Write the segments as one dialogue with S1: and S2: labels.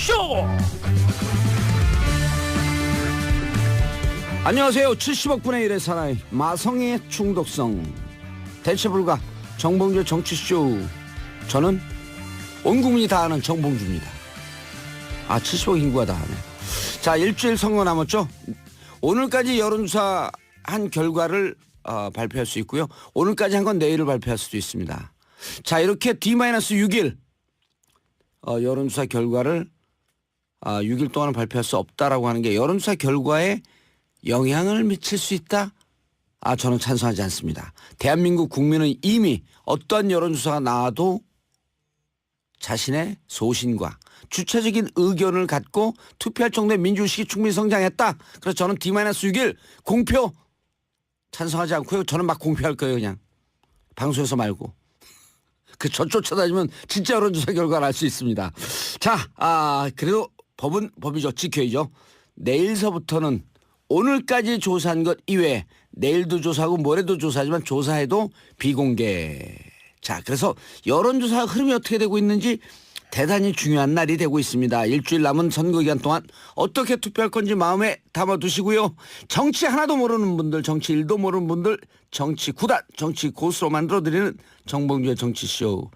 S1: 정치쇼. 안녕하세요. 70억 분의 1의 사나이 마성의 중독성 대체 불가 정봉주의 정치쇼. 저는 온 국민이 다 아는 정봉주입니다. 70억 인구가 다 아네. 자, 일주일 선거 남았죠. 오늘까지 여론조사 한 결과를 발표할 수 있고요. 오늘까지 한 건 내일을 발표할 수도 있습니다. 자, 이렇게 D-6일 여론조사 결과를 6일 동안은 발표할 수 없다라고 하는 게 여론조사 결과에 영향을 미칠 수 있다? 저는 찬성하지 않습니다. 대한민국 국민은 이미 어떤 여론조사가 나와도 자신의 소신과 주체적인 의견을 갖고 투표할 정도의 민주의식이 충분히 성장했다. 그래서 저는 D-6일 공표 찬성하지 않고요. 저는 막 공표할 거예요. 그냥 방송에서 말고. 저 쫓아다니면 진짜 여론조사 결과를 알 수 있습니다. 자, 그래도 법은 법이죠. 지켜야죠. 내일서부터는 오늘까지 조사한 것 이외에 내일도 조사하고 모레도 조사하지만 조사해도 비공개. 자, 그래서 여론조사 흐름이 어떻게 되고 있는지 대단히 중요한 날이 되고 있습니다. 일주일 남은 선거 기간 동안 어떻게 투표할 건지 마음에 담아두시고요. 정치 하나도 모르는 분들, 정치 1도 모르는 분들, 정치 9단, 정치 고수로 만들어드리는 정봉주의 정치쇼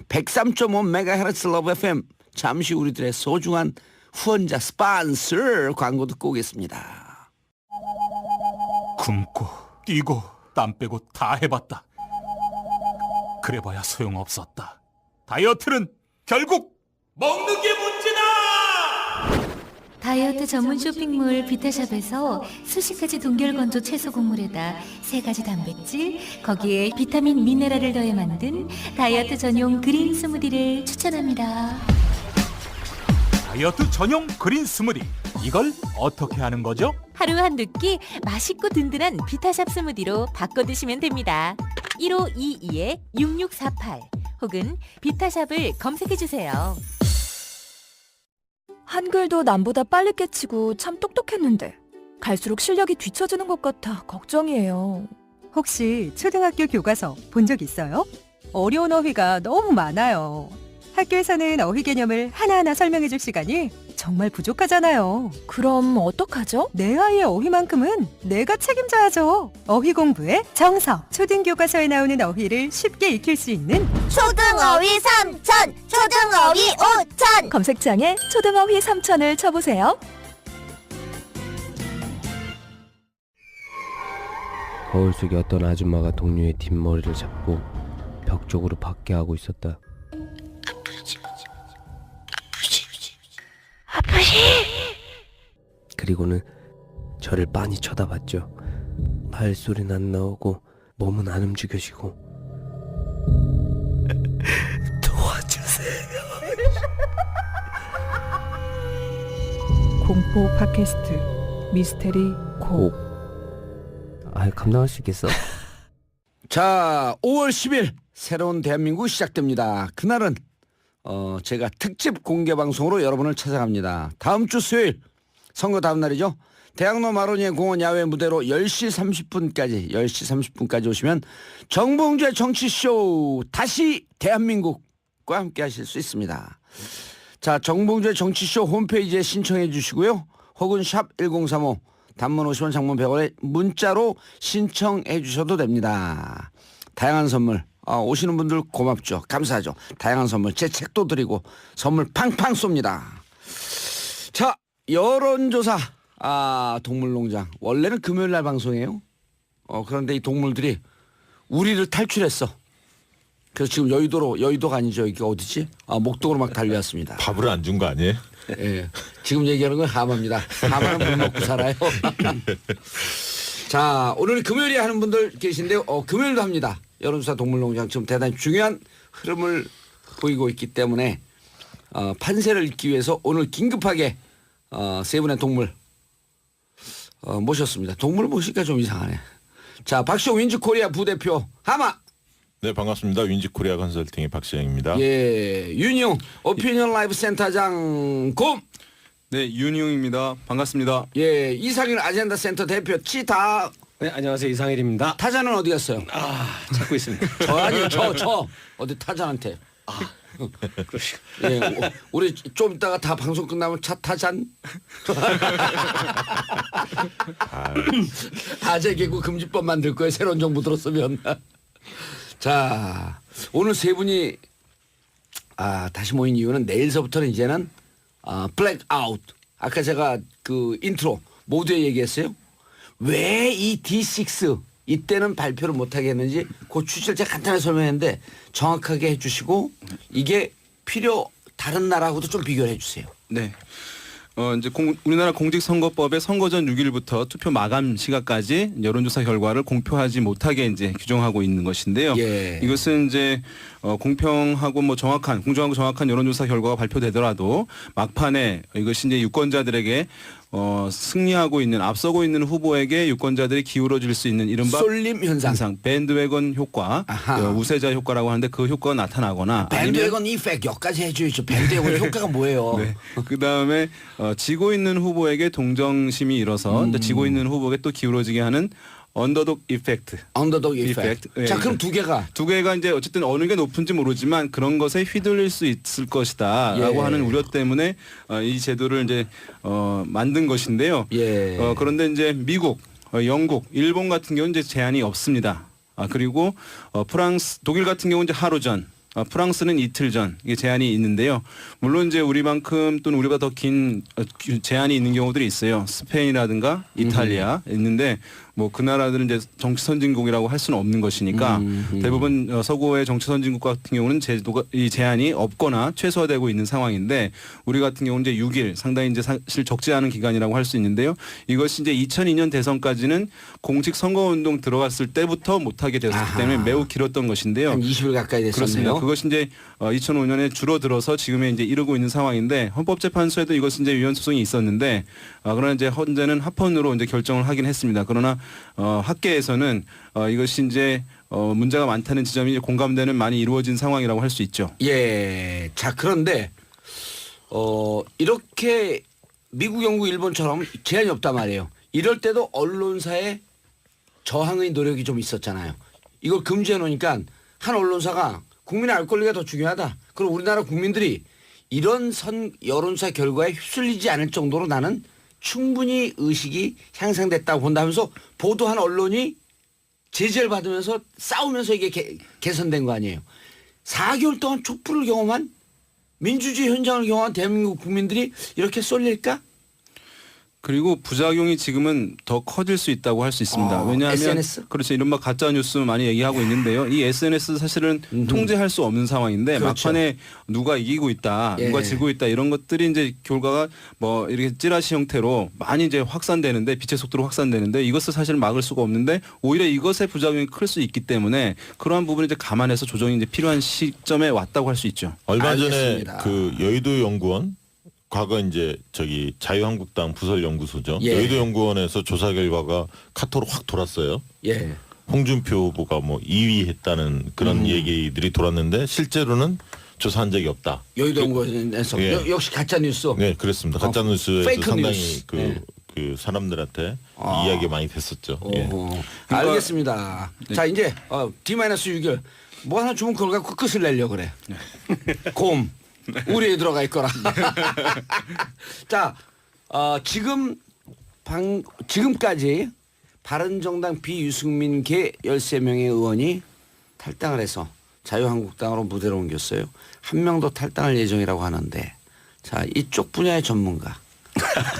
S1: 103.5MHz 러브 FM. 잠시 우리들의 소중한 후원자 스폰서 광고 듣고 오겠습니다.
S2: 굶고 뛰고 땀 빼고 다 해봤다. 그래봐야 소용없었다. 다이어트는 결국 먹는 게 문제다.
S3: 다이어트 전문 쇼핑몰 비타샵에서 수십 가지 동결 건조 채소 곡물에다 3가지 단백질, 거기에 비타민 미네랄을 더해 만든 다이어트 전용 그린 스무디를 추천합니다.
S2: 다이어트 전용 그린 스무디, 이걸 어떻게 하는 거죠?
S3: 하루 한 끼 맛있고 든든한 비타샵 스무디로 바꿔 드시면 됩니다. 1522-6648 혹은 비타샵을 검색해 주세요.
S4: 한글도 남보다 빨리 깨치고 참 똑똑했는데 갈수록 실력이 뒤처지는 것 같아 걱정이에요.
S5: 혹시 초등학교 교과서 본 적 있어요? 어려운 어휘가 너무 많아요. 학교에서는 어휘 개념을 하나하나 설명해 줄 시간이 정말 부족하잖아요.
S4: 그럼 어떡하죠?
S5: 내 아이의 어휘만큼은 내가 책임져야죠. 어휘 공부의 정석. 초등교과서에 나오는 어휘를 쉽게 익힐 수 있는
S6: 초등어휘 3천, 초등어휘 5천.
S4: 검색창에 초등어휘 3천을 쳐보세요.
S7: 거울 속에 어떤 아줌마가 동료의 뒷머리를 잡고 벽 쪽으로 받게 하고 있었다.
S6: 아프시?
S7: 그리고는 저를 빤히 쳐다봤죠. 발소리는 안 나오고 몸은 안 움직여지고. 도와주세요.
S5: 공포 팟캐스트 미스테리 고.
S7: 감당할 수 있겠어?
S1: 자, 5월 10일 새로운 대한민국 시작됩니다. 그날은 제가 특집 공개 방송으로 여러분을 찾아갑니다. 다음 주 수요일 선거 다음 날이죠. 대학로 마로니에 공원 야외 무대로 10시 30분까지 오시면 정봉주의 정치쇼 다시 대한민국과 함께 하실 수 있습니다. 자, 정봉주의 정치쇼 홈페이지에 신청해 주시고요. 혹은 샵 1035 단문 50원 장문 100원에 문자로 신청해 주셔도 됩니다. 다양한 선물 오시는 분들 고맙죠. 감사하죠. 다양한 선물 제 책도 드리고 선물 팡팡 쏩니다. 자, 여론조사 동물농장 원래는 금요일 날 방송이에요. 그런데 이 동물들이 우리를 탈출했어. 그래서 지금 여의도가 아니죠. 이게 어디지? 목동으로 막 달려왔습니다.
S8: 밥을 안 준 거 아니에요?
S1: 예, 지금 얘기하는 건 하마입니다. 하마는 물 먹고 살아요. 자, 오늘 금요일에 하는 분들 계신데요. 금요일도 합니다. 여론조사 동물농장 지금 대단히 중요한 흐름을 보이고 있기 때문에 판세를 읽기 위해서 오늘 긴급하게 세 분의 동물 모셨습니다. 동물 모시기가 좀 이상하네. 자, 박시영 윈즈코리아 부대표 하마.
S8: 네, 반갑습니다. 윈지코리아 컨설팅의 박시영입니다.
S1: 예, 윤용 오피니언 라이브 센터장 곰.
S9: 네, 윤희용입니다. 반갑습니다.
S1: 예, 이상일 아젠다 센터 대표 치타.
S9: 네, 안녕하세요. 이상일입니다.
S1: 타자는 어디 갔어요?
S9: 찾고 있습니다.
S1: 저 아니요, 저 어디 타자한테. 예, 우리 좀 이따가 다 방송 끝나면 차 타잔. 다재 개구 금지법 만들 거예요. 새로운 정부 들었으면. 자, 오늘 세 분이 다시 모인 이유는 내일서부터는 이제는 블랙아웃. 아까 제가 그 인트로 모두에 얘기했어요. 왜 이 D6 이때는 발표를 못하게 했는지 그 취지를 제가 간단하게 설명했는데 정확하게 해주시고 이게 다른 나라하고도 좀 비교를 해주세요.
S9: 네. 이제 우리나라 공직선거법의 선거 전 6일부터 투표 마감 시각까지 여론조사 결과를 공표하지 못하게 이제 규정하고 있는 것인데요.
S1: 예.
S9: 이것은 이제 공평하고 뭐 공정하고 정확한 여론조사 결과가 발표되더라도 막판에 이것이 이제 유권자들에게 승리하고 있는 앞서고 있는 후보에게 유권자들이 기울어질 수 있는 이른바
S1: 쏠림 현상.
S9: 밴드웨건 효과, 우세자 효과라고 하는데 그 효과가 나타나거나
S1: 밴드웨건 이펙트 여기까지 해줘야죠. 밴드웨건 효과가 뭐예요?
S9: 네. 그다음에 지고 있는 후보에게 동정심이 일어서 지고 있는 후보에게 또 기울어지게 하는 언더독 이펙트.
S1: 언더독 이펙트. 자, 그럼 두 개가
S9: 이제 어쨌든 어느 게 높은지 모르지만 그런 것에 휘둘릴 수 있을 것이다라고 하는 우려 때문에 이 제도를 이제 만든 것인데요.
S1: 예.
S9: 그런데 이제 미국, 영국, 일본 같은 경우는 이제 제한이 없습니다. 그리고 프랑스, 독일 같은 경우는 이제 하루 전. 프랑스는 이틀 전 이게 제한이 있는데요. 물론 이제 우리만큼 또는 우리보다 더 긴 제한이 있는 경우들이 있어요. 스페인이라든가 이탈리아 있는데 뭐 그 나라들은 이제 정치 선진국이라고 할 수는 없는 것이니까 대부분 서구의 정치 선진국 같은 경우는 이 제한이 없거나 최소화되고 있는 상황인데 우리 같은 경우는 이제 6일 상당히 이제 사실 적지 않은 기간이라고 할 수 있는데요. 이것이 이제 2002년 대선까지는 공식 선거운동 들어갔을 때부터 못하게 되었기 때문에 매우 길었던 것인데요.
S1: 한 20일 가까이 됐었네요.
S9: 그렇습니다. 그것이 이제 2005년에 줄어들어서 지금에 이제 이르고 있는 상황인데 헌법재판소에도 이것은 이제 위헌 소송이 있었는데 그러나 이제 현재는 합헌으로 이제 결정을 하긴 했습니다. 그러나 학계에서는 이것이 이제 문제가 많다는 지점이 공감대는 많이 이루어진 상황이라고 할 수 있죠.
S1: 예. 자, 그런데 이렇게 미국, 영국, 일본처럼 제한이 없단 말이에요. 이럴 때도 언론사의 저항의 노력이 좀 있었잖아요. 이걸 금지해 놓으니까 한 언론사가 국민의 알 권리가 더 중요하다. 그럼 우리나라 국민들이 이런 여론조사 결과에 휩쓸리지 않을 정도로 나는 충분히 의식이 향상됐다고 본다면서 보도한 언론이 제재를 받으면서 싸우면서 이게 개선된 거 아니에요. 4개월 동안 촛불을 경험한 민주주의 현장을 경험한 대한민국 국민들이 이렇게 쏠릴까?
S9: 그리고 부작용이 지금은 더 커질 수 있다고 할 수 있습니다. 왜냐하면
S1: SNS?
S9: 그렇죠. 이른바 가짜 뉴스 많이 얘기하고 있는데요. 이 SNS 사실은 통제할 수 없는 상황인데
S1: 그렇죠.
S9: 막판에 누가 이기고 있다, 누가 지고 있다 이런 것들이 이제 결과가 뭐 이렇게 찌라시 형태로 많이 이제 확산되는데 빛의 속도로 확산되는데 이것을 사실 막을 수가 없는데 오히려 이것의 부작용이 클 수 있기 때문에 그러한 부분을 이제 감안해서 조정이 이제 필요한 시점에 왔다고 할 수 있죠.
S8: 얼마
S1: 알겠습니다.
S8: 전에 그 여의도 연구원 과거 이제 자유한국당 부설 연구소죠.
S1: 예.
S8: 여의도 연구원에서 조사 결과가 카톡으로 확 돌았어요.
S1: 예.
S8: 홍준표 후보가 뭐 2위 했다는 그런 얘기들이 돌았는데 실제로는 조사한 적이 없다.
S1: 여의도 연구원에서
S8: 예.
S1: 역시 가짜 뉴스.
S8: 네, 그렇습니다. 가짜 뉴스에서
S1: 페이크
S8: 상당히
S1: 뉴스.
S8: 그 사람들한테 이야기 많이 됐었죠. 예.
S1: 알겠습니다. 자, 이제 D-6개월 뭐 하나 주면 그걸 갖고 끝을 내려고 그래. 곰. 우리에 들어가 있거라. 자, 지금까지 바른정당 비유승민계 13명의 의원이 탈당을 해서 자유한국당으로 무대로 옮겼어요. 한 명도 탈당할 예정이라고 하는데 자, 이쪽 분야의 전문가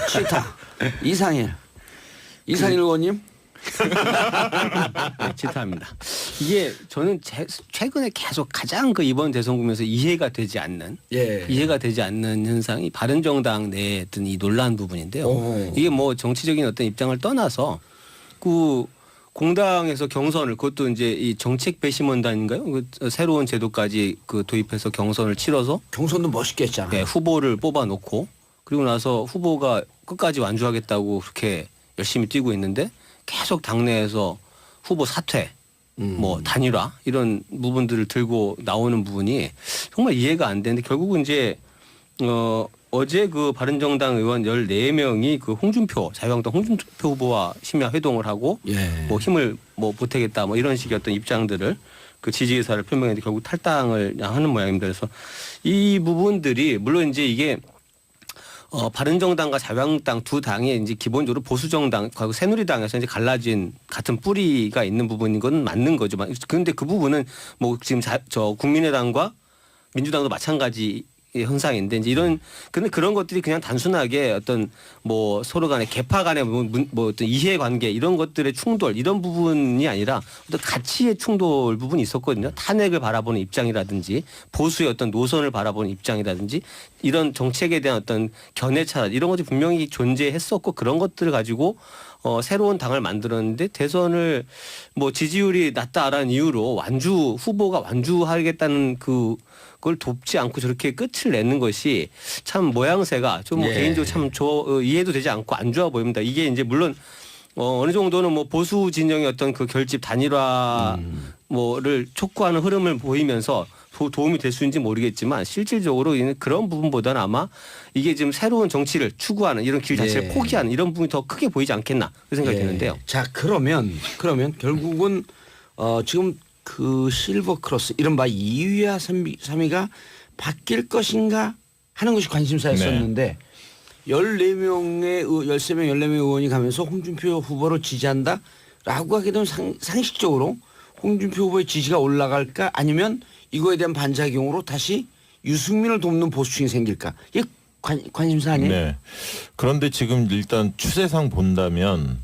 S1: 치타 이상일 의원님.
S10: 치타입니다. 이게 저는 최근에 계속 가장 이번 대선 국면에서 이해가 되지 않는 현상이 바른정당 내에 어떤 이 논란 부분인데요. 이게 뭐 정치적인 어떤 입장을 떠나서 그 공당에서 경선을 그것도 이제 이 정책 배심원단인가요? 그 새로운 제도까지 도입해서 경선을 치러서
S1: 경선도 멋있게 했잖아요.
S10: 네, 후보를 뽑아놓고 그리고 나서 후보가 끝까지 완주하겠다고 그렇게 열심히 뛰고 있는데 계속 당내에서 후보 사퇴, 뭐 단일화 이런 부분들을 들고 나오는 부분이 정말 이해가 안 되는데 결국은 이제 어제 그 바른정당 의원 14명이 그 자유한국당 홍준표 후보와 심야 회동을 하고 뭐 힘을 뭐 보태겠다 뭐 이런 식의 어떤 입장들을 그 지지 의사를 표명했는데 결국 탈당을 하는 모양입니다. 그래서 이 부분들이 물론 이제 이게 바른정당과 자유한국당 두 당이 이제 기본적으로 보수정당, 그리고 새누리당에서 이제 갈라진 같은 뿌리가 있는 부분인 건 맞는 거죠. 그런데 그 부분은 뭐 지금 저 국민의당과 민주당도 마찬가지 현상인데 이제 근데 그런 것들이 그냥 단순하게 어떤 뭐 서로 간의 계파 간의 뭐 어떤 이해관계 이런 것들의 충돌 이런 부분이 아니라 어떤 가치의 충돌 부분이 있었거든요. 탄핵을 바라보는 입장이라든지 보수의 어떤 노선을 바라보는 입장이라든지 이런 정책에 대한 어떤 견해 차별 이런 것이 분명히 존재했었고 그런 것들을 가지고 새로운 당을 만들었는데 대선을 뭐 지지율이 낮다라는 이유로 후보가 완주하겠다는 그걸 돕지 않고 저렇게 끝을 내는 것이 참 모양새가 좀 개인적으로 참 이해도 되지 않고 안 좋아 보입니다. 이게 이제 물론 어느 정도는 뭐 보수 진영의 어떤 그 결집 단일화 뭐를 촉구하는 흐름을 보이면서 도움이 될 수 있는지 모르겠지만 실질적으로 그런 부분보다는 아마 이게 지금 새로운 정치를 추구하는 이런 길 자체를 포기하는 이런 부분이 더 크게 보이지 않겠나 그 생각이 드는데요.
S1: 자 그러면 결국은 지금 그 실버 크로스 이른바 2위와 3위가 바뀔 것인가 하는 것이 관심사였었는데 13명, 14명 의원이 가면서 홍준표 후보를 지지한다라고 하게 되면 상식적으로 홍준표 후보의 지지가 올라갈까 아니면 이거에 대한 반작용으로 다시 유승민을 돕는 보수층이 생길까? 이게 관심사 아니에요?
S8: 네. 그런데 지금 일단 추세상 본다면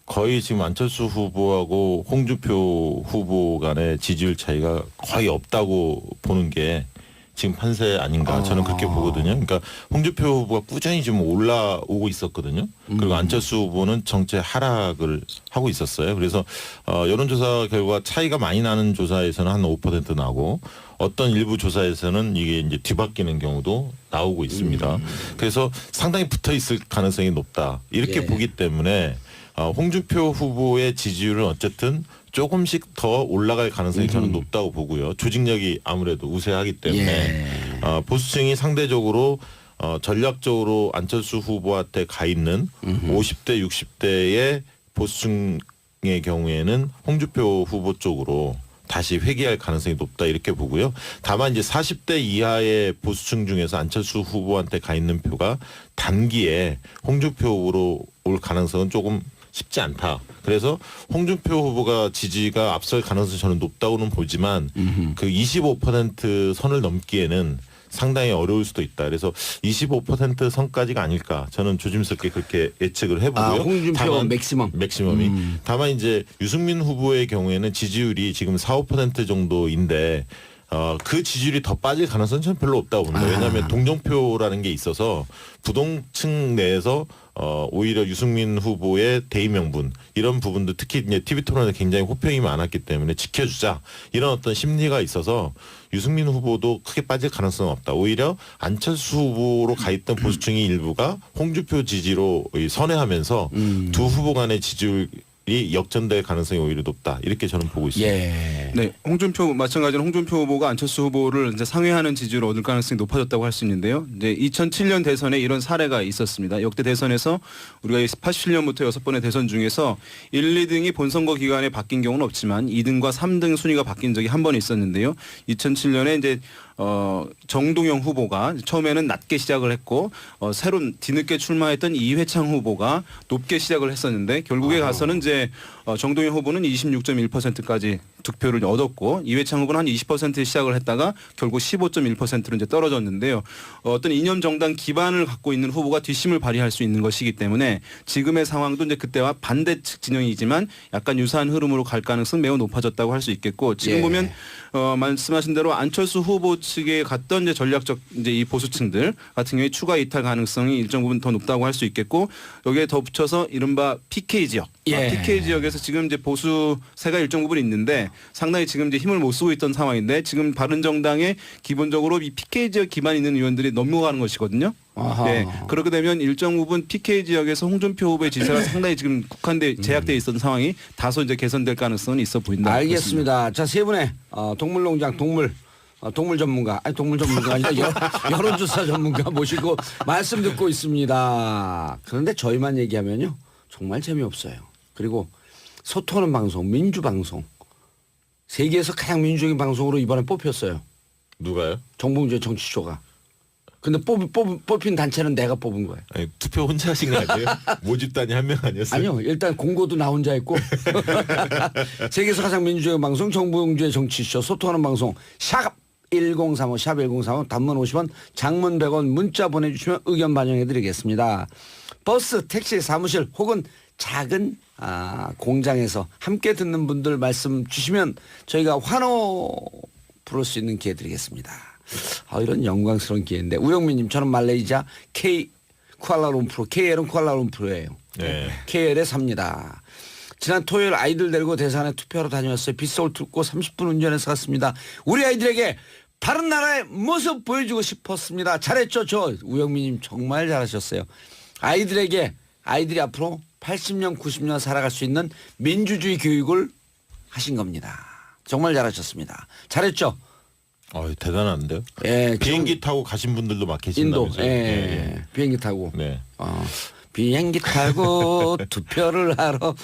S8: 거의 지금 안철수 후보하고 홍준표 후보 간의 지지율 차이가 거의 없다고 보는 게 지금 판세 아닌가 저는 그렇게 보거든요. 그러니까 홍준표 후보가 꾸준히 지금 올라오고 있었거든요. 그리고 안철수 후보는 정체 하락을 하고 있었어요. 그래서 여론조사 결과 차이가 많이 나는 조사에서는 한 5% 나고 어떤 일부 조사에서는 이게 이제 뒤바뀌는 경우도 나오고 있습니다. 그래서 상당히 붙어 있을 가능성이 높다. 이렇게 보기 때문에 홍준표 후보의 지지율은 어쨌든 조금씩 더 올라갈 가능성이 저는 높다고 보고요. 조직력이 아무래도 우세하기 때문에 보수층이 상대적으로 전략적으로 안철수 후보한테 가 있는 50대 60대의 보수층의 경우에는 홍준표 후보 쪽으로 다시 회귀할 가능성이 높다 이렇게 보고요. 다만 이제 40대 이하의 보수층 중에서 안철수 후보한테 가 있는 표가 단기에 홍준표 후보로 올 가능성은 조금 쉽지 않다. 그래서 홍준표 후보가 지지가 앞설 가능성이 저는 높다고는 보지만 그 25% 선을 넘기에는 상당히 어려울 수도 있다. 그래서 25% 선까지가 아닐까. 저는 조심스럽게 그렇게 예측을 해보고요.
S1: 홍준표 맥시멈이.
S8: 다만 이제 유승민 후보의 경우에는 지지율이 지금 4~5% 정도인데 그 지지율이 더 빠질 가능성은 저는 별로 없다고 봅니다. 왜냐하면 동정표라는 게 있어서 부동층 내에서 오히려 유승민 후보의 대의 명분 이런 부분도 특히 이제 TV 토론에 굉장히 호평이 많았기 때문에 지켜주자 이런 어떤 심리가 있어서 유승민 후보도 크게 빠질 가능성은 없다. 오히려 안철수 후보로 가 있던 보수층의 일부가 홍준표 지지로 선회하면서 두 후보 간의 지지율 이 역전될 가능성이 오히려 높다. 이렇게 저는 보고 있습니다.
S9: 네, 마찬가지로 홍준표 후보가 안철수 후보를 이제 상회하는 지지를 얻을 가능성이 높아졌다고 할 수 있는데요. 이제 2007년 대선에 이런 사례가 있었습니다. 역대 대선에서 우리가 87년부터 6번의 대선 중에서 1, 2등이 본선거 기간에 바뀐 경우는 없지만 2등과 3등 순위가 바뀐 적이 한 번 있었는데요. 2007년에 이제 정동영 후보가 처음에는 낮게 시작을 했고 새로 뒤늦게 출마했던 이회창 후보가 높게 시작을 했었는데 결국에 가서는 이제 정동영 후보는 26.1%까지 득표를 얻었고 이회창 후보는 한 20% 시작을 했다가 결국 15.1%로 이제 떨어졌는데요. 어떤 이념 정당 기반을 갖고 있는 후보가 뒷심을 발휘할 수 있는 것이기 때문에 지금의 상황도 이제 그때와 반대측 진영이지만 약간 유사한 흐름으로 갈 가능성은 매우 높아졌다고 할 수 있겠고 지금 보면 말씀하신 대로 안철수 후보 측에 갔던 이제 전략적 이제 이 보수층들 같은 경우에 추가 이탈 가능성이 일정 부분 더 높다고 할 수 있겠고 여기에 더 붙여서 이른바 PK 지역, PK 지역에서 지금 이제 보수세가 일정 부분 있는데 상당히 지금 이제 힘을 못 쓰고 있던 상황인데 지금 바른정당에 기본적으로 이 PK 지역 기반 있는 의원들이 넘어가는 것이거든요. 네, 그렇게 되면 일정 부분 PK 지역에서 홍준표 후보의 지지가 상당히 지금 제약돼 있었던 상황이 다소 이제 개선될 가능성은 있어 보인다.
S1: 알겠습니다. 자, 세 분의 동물농장 동물 전문가, 아니 동물 전문가 아니라 여론조사 전문가 모시고 말씀 듣고 있습니다. 그런데 저희만 얘기하면요 정말 재미없어요. 그리고 소통하는 방송, 민주방송 세계에서 가장 민주적인 방송으로 이번에 뽑혔어요.
S8: 누가요?
S1: 정봉주의 정치쇼가. 근데 뽑힌 단체는 내가 뽑은 거예요.
S8: 아니, 투표 혼자 하신 거 아니에요? 모집단이 한 명 아니었어요?
S1: 아니요. 일단 공고도 나 혼자 했고 세계에서 가장 민주적인 방송 정봉주의 정치쇼 소통하는 방송 샵 1035 샵 1035 단문 50원 장문 100원 문자 보내주시면 의견 반영해드리겠습니다. 버스 택시 사무실 혹은 작은 공장에서 함께 듣는 분들 말씀 주시면 저희가 환호 부를 수 있는 기회 드리겠습니다. 이런 영광스러운 기회인데 우영민님 저는 말레이시아 쿠알라룸푸르 KL은 쿠알라룸푸르예요.
S8: 네.
S1: KL에 삽니다. 지난 토요일 아이들 데리고 대산에 투표하러 다녀왔어요. 빗소울 뚫고 30분 운전해서 갔습니다. 우리 아이들에게 바른 나라의 모습 보여주고 싶었습니다. 잘했죠. 저 우영민님 정말 잘하셨어요. 아이들이 앞으로 80년 90년 살아갈 수 있는 민주주의 교육을 하신 겁니다. 정말 잘하셨습니다. 잘했죠.
S8: 대단한데요.
S1: 예,
S8: 비행기 타고 가신 분들도 막 계신다면서요.
S1: 인도. 예. 비행기 타고.
S8: 네.
S1: 비행기 타고 투표를 하러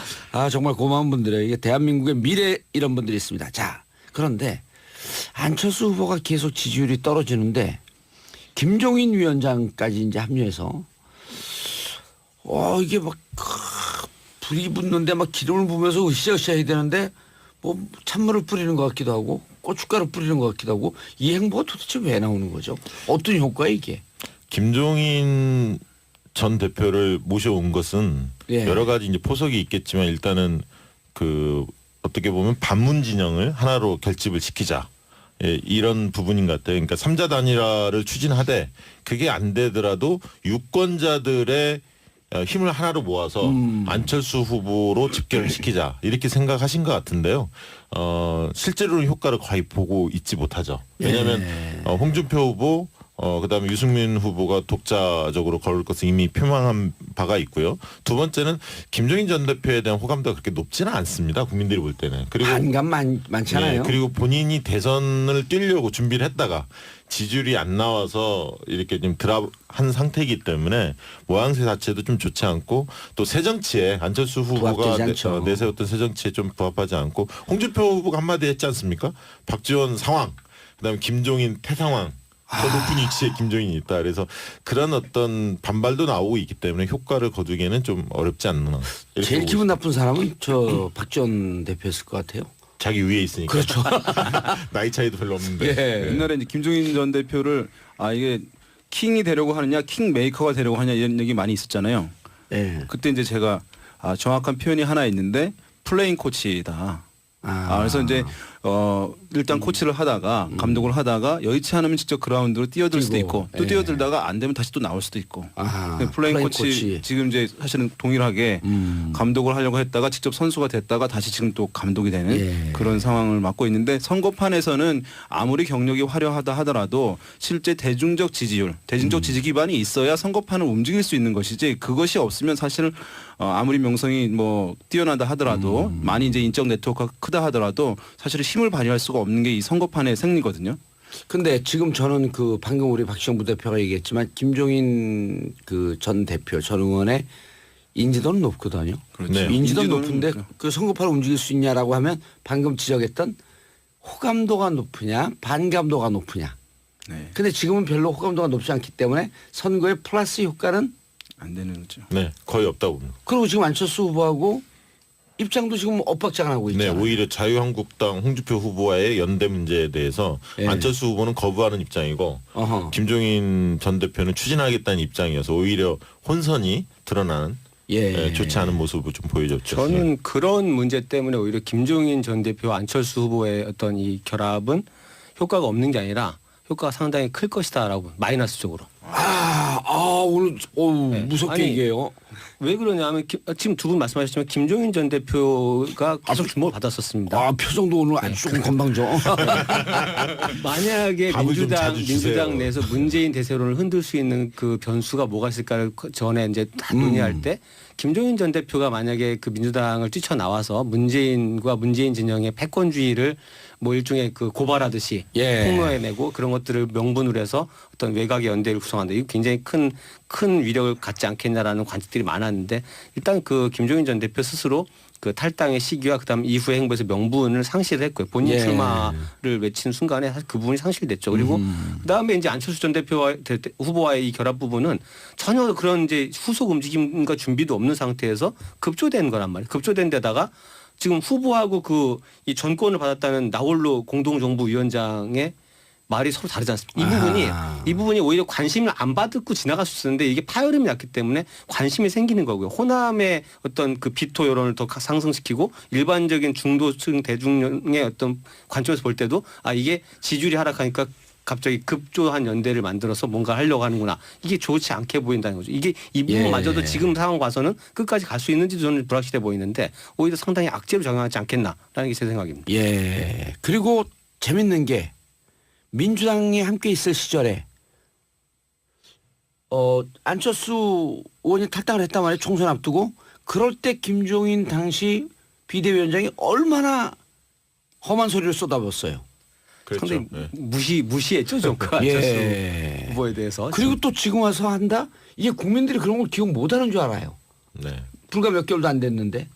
S1: 정말 고마운 분들이에요. 이게 대한민국의 미래 이런 분들이 있습니다. 자, 그런데 안철수 후보가 계속 지지율이 떨어지는데 김종인 위원장까지 이제 합류해서 이게 막 불이 붙는데 막 기름을 부으면서 으쌰으쌰 해야 되는데 뭐 찬물을 뿌리는 것 같기도 하고 고춧가루 뿌리는 것 같기도 하고 이 행보가 도대체 왜 나오는 거죠? 어떤 효과예요 이게?
S8: 김종인 전 대표를 모셔온 것은 여러 가지 이제 포석이 있겠지만 일단은 어떻게 보면 반문 진영을 하나로 결집을 시키자. 이런 부분인 것 같아요. 그러니까 3자 단일화를 추진하되 그게 안 되더라도 유권자들의 힘을 하나로 모아서 안철수 후보로 집결을 시키자 이렇게 생각하신 것 같은데요. 실제로는 효과를 거의 보고 있지 못하죠. 왜냐하면 홍준표 후보 그다음에 유승민 후보가 독자적으로 걸을 것을 이미 표명한 바가 있고요. 두 번째는 김종인 전 대표에 대한 호감도가 그렇게 높지는 않습니다. 국민들이 볼 때는. 그리고
S1: 반감 많잖아요.
S8: 그리고 본인이 대선을 뛰려고 준비를 했다가 지지율이 안 나와서 이렇게 좀 드랍한 상태이기 때문에 모양새 자체도 좀 좋지 않고 또 새정치에 안철수 후보가 내세웠던 새정치에 좀 부합하지 않고 홍준표 후보가 한마디 했지 않습니까? 박지원 상황, 그다음에 김종인 태상황. 더 높은 위치에 김종인이 있다. 그래서 그런 어떤 반발도 나오고 있기 때문에 효과를 거두기에는 좀 어렵지 않나.
S1: 제일 기분 나쁜 사람은 박지원 대표였을 것 같아요.
S8: 자기 위에 있으니까.
S1: 그렇죠.
S8: 나이 차이도 별로 없는데.
S9: 옛날에 이제 김종인 전 대표를 이게 킹이 되려고 하느냐 킹 메이커가 되려고 하냐 이런 얘기 많이 있었잖아요. 그때 이제 제가 정확한 표현이 하나 있는데 플레잉 코치다. 그래서 이제 일단 코치를 하다가 감독을 하다가 여의치 않으면 직접 그라운드로 뛰어들 수도 있고 또 뛰어들다가 안 되면 다시 또 나올 수도 있고 플레잉 코치 지금 이제 사실은 동일하게 감독을 하려고 했다가 직접 선수가 됐다가 다시 지금 또 감독이 되는 그런 상황을 맞고 있는데 선거판에서는 아무리 경력이 화려하다 하더라도 실제 대중적 지지율, 대중적 지지 기반이 있어야 선거판을 움직일 수 있는 것이지 그것이 없으면 사실 아무리 명성이 뭐 뛰어나다 하더라도 많이 이제 인적 네트워크가 크다 하더라도 사실 힘을 발휘할 수가 없는 게 이 선거판의 생리거든요.
S1: 근데 지금 저는 방금 우리 박시영 부대표가 얘기했지만 김종인 전 대표 전 의원의 인지도는 높거든요.
S9: 그렇죠.
S1: 네. 인지도는 높은데
S9: 그렇죠.
S1: 그 선거판을 움직일 수 있냐라고 하면 방금 지적했던 호감도가 높으냐 반감도가 높으냐. 근데 지금은 별로 호감도가 높지 않기 때문에 선거의 플러스 효과는
S9: 안 되는 거죠.
S8: 네, 거의 없다고 봅니다.
S1: 그리고 지금 안철수 후보하고 입장도 지금 엇박자가 있잖아요.
S8: 네, 오히려 자유한국당 홍준표 후보와의 연대 문제에 대해서 안철수 후보는 거부하는 입장이고 김종인 전 대표는 추진하겠다는 입장이어서 오히려 혼선이 드러나는 좋지 않은 모습을 좀 보여줬죠.
S10: 저는 그런 문제 때문에 오히려 김종인 전 대표와 안철수 후보의 어떤 이 결합은 효과가 없는 게 아니라 효과가 상당히 클 것이다라고 마이너스적으로.
S1: 오늘 무섭게 얘기해요.
S10: 왜 그러냐면 지금 두 분 말씀하셨지만 김종인 전 대표가 계속 주목을 받았었습니다.
S1: 표정도 오늘 아주 조금 건방져.
S10: 만약에 민주당 내에서 문재인 대세론을 흔들 수 있는 그 변수가 뭐가 있을까를 전에 이제 다 논의할 때 김종인 전 대표가 만약에 그 민주당을 뛰쳐나와서 문재인과 문재인 진영의 패권주의를 뭐 일종의 그 고발하듯이
S1: 예.
S10: 폭로해내고 그런 것들을 명분으로 해서 어떤 외곽의 연대를 구성한다. 이거 굉장히 큰 위력을 갖지 않겠냐라는 관측들이 많았는데 일단 그 김종인 전 대표 스스로 그 탈당의 시기와 그다음 이후의 행보에서 명분을 상실을 했고요. 본인
S1: 예.
S10: 출마를 외친 순간에 사실 그 부분이 상실됐죠. 그리고 그다음에 이제 안철수 전 대표 후보와의 이 결합 부분은 전혀 그런 이제 후속 움직임과 준비도 없는 상태에서 급조된 거란 말이에요. 급조된 데다가 지금 후보하고 그 이 전권을 받았다는 나홀로 공동정부위원장의 말이 서로 다르지 않습니까? 이 부분이 오히려 관심을 안 받고 지나갈 수 있었는데 이게 파열음이 났기 때문에 관심이 생기는 거고요. 호남의 어떤 그 비토 여론을 더 상승시키고 일반적인 중도층 대중의 어떤 관점에서 볼 때도 아 이게 지지율이 하락하니까 갑자기 급조한 연대를 만들어서 뭔가 하려고 하는구나. 이게 좋지 않게 보인다는 거죠. 이게 이 부분마저도 지금 상황 봐서는 끝까지 갈 수 있는지도 저는 불확실해 보이는데 오히려 상당히 악재로 작용하지 않겠나라는 게 제 생각입니다.
S1: 예. 그리고 재밌는 게 민주당이 함께 있을 시절에 안철수 의원이 탈당을 했단 말이에요. 총선 앞두고. 그럴 때 김종인 당시 비대위원장이 얼마나 험한 소리를 쏟아붓었어요.
S8: 그렇죠.
S10: 상당히
S8: 네.
S10: 무시했죠, 좀 그 안철수
S1: 예.
S10: 후보에 대해서.
S1: 그리고 또 지금 와서 한다? 이게 국민들이 그런 걸 기억 못하는 줄 알아요.
S8: 네.
S1: 불과 몇 개월도 안 됐는데.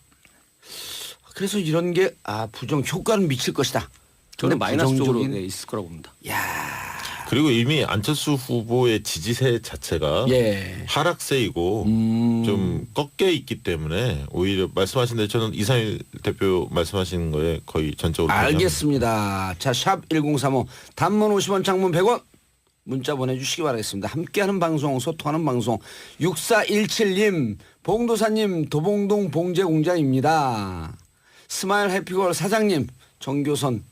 S1: 그래서 이런 게 부정 효과는 미칠 것이다.
S10: 저는 마이너스적으로
S1: 부정적인-
S10: 있을 거라고 봅니다.
S8: 그리고 이미 안철수 후보의 지지세 자체가
S1: 예.
S8: 하락세이고 좀 꺾여 있기 때문에 오히려 말씀하신 대로 저는 이상일 대표 말씀하시는 거에 거의 전적으로
S1: 알겠습니다. 자, 샵 1035 단문 50원 장문 100원 문자 보내주시기 바라겠습니다. 함께하는 방송 소통하는 방송 6417님 봉도사님 도봉동 봉제공장입니다. 스마일 해피걸 사장님 정교선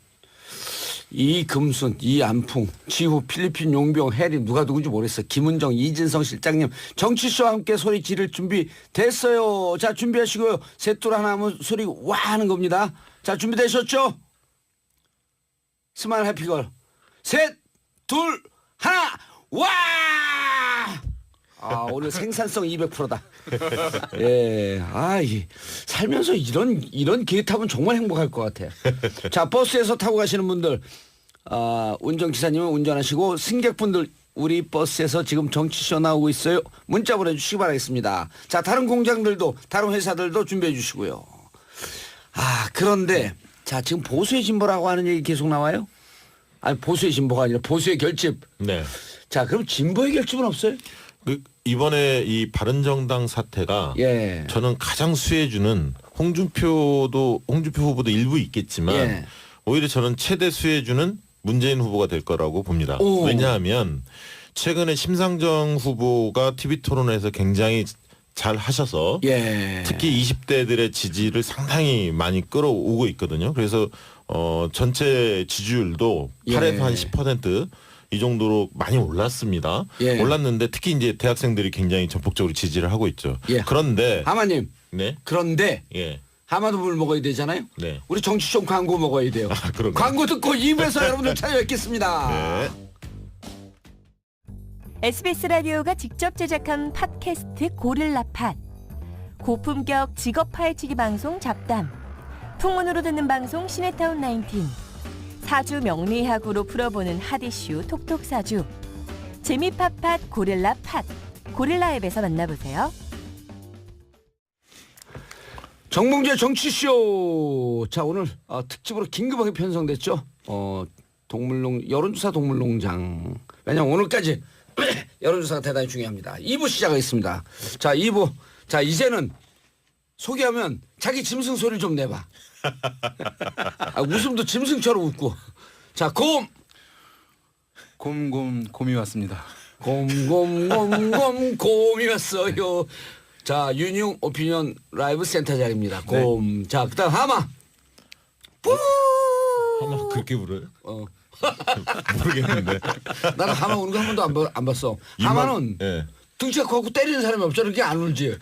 S1: 이금순, 이안풍, 지후, 필리핀 용병, 해리 누가 누군지 모르겠어요. 김은정, 이진성 실장님 정치쇼와 함께 소리 지를 준비 됐어요. 자 준비하시고요. 셋둘 하나 하면 소리 와 하는 겁니다. 자 준비되셨죠? 스마일 해피걸 셋, 둘, 하나 와! 오늘 생산성 200%다. 예, 살면서 이런 기회 타면 정말 행복할 것 같아요. 자, 버스에서 타고 가시는 분들, 운전기사님은 운전하시고, 승객분들, 우리 버스에서 지금 정치쇼 나오고 있어요. 문자 보내주시기 바라겠습니다. 자, 다른 공장들도, 다른 회사들도 준비해 주시고요. 그런데, 자, 지금 보수의 진보라고 하는 얘기 계속 나와요? 아니, 보수의 진보가 아니라 보수의 결집.
S8: 네.
S1: 자, 그럼 진보의 결집은 없어요?
S8: 이번에 이 바른정당 사태가
S1: 예.
S8: 저는 가장 수혜주는 홍준표 후보도 일부 있겠지만
S1: 예.
S8: 오히려 저는 최대 수혜주는 문재인 후보가 될 거라고 봅니다. 왜냐하면 최근에 심상정 후보가 TV 토론에서 굉장히 잘 하셔서 특히 20대들의 지지를 상당히 많이 끌어오고 있거든요. 그래서 전체 지지율도 8에서 한 10% 이 정도로 많이 올랐습니다. 올랐는데 특히 이제 대학생들이 굉장히 전폭적으로 지지를 하고 있죠. 그런데
S1: 하마님.
S8: 네.
S1: 그런데 하마도 물 먹어야 되잖아요.
S8: 네.
S1: 우리 정치쇼 광고 먹어야 돼요. 광고 듣고 2부에서 여러분들 찾아뵙겠습니다.
S8: 네.
S4: SBS 라디오가 직접 제작한 팟캐스트 고릴라팟. 고품격 직업 파헤치기 방송 잡담. 풍문으로 듣는 방송 시네타운 19. 사주 명리학으로 풀어보는 핫이슈 톡톡사주. 재미팟팟 고릴라팟. 고릴라 앱에서 만나보세요.
S1: 정봉주의 정치쇼. 자, 오늘 특집으로 긴급하게 편성됐죠. 여론조사 동물농장. 왜냐면 오늘까지 여론조사가 대단히 중요합니다. 2부 시작하겠습니다. 자, 2부. 자, 이제는 소개하면 자기 짐승 소리 좀 내봐. 웃음도 짐승처럼 웃고. 자,
S9: 곰이 왔습니다.
S1: 곰이 왔어요. 자, 윤용 오피니언 라이브 센터장입니다. 곰. 자, 그다음 하마.
S8: 하마 그렇게 불어요?
S1: 어.
S8: 모르겠는데.
S1: 나는 하마 우는 거 한 번도 안 봤어. 하마는 등치가 커고 때리는 사람이 없잖아. 그렇게 안 울지.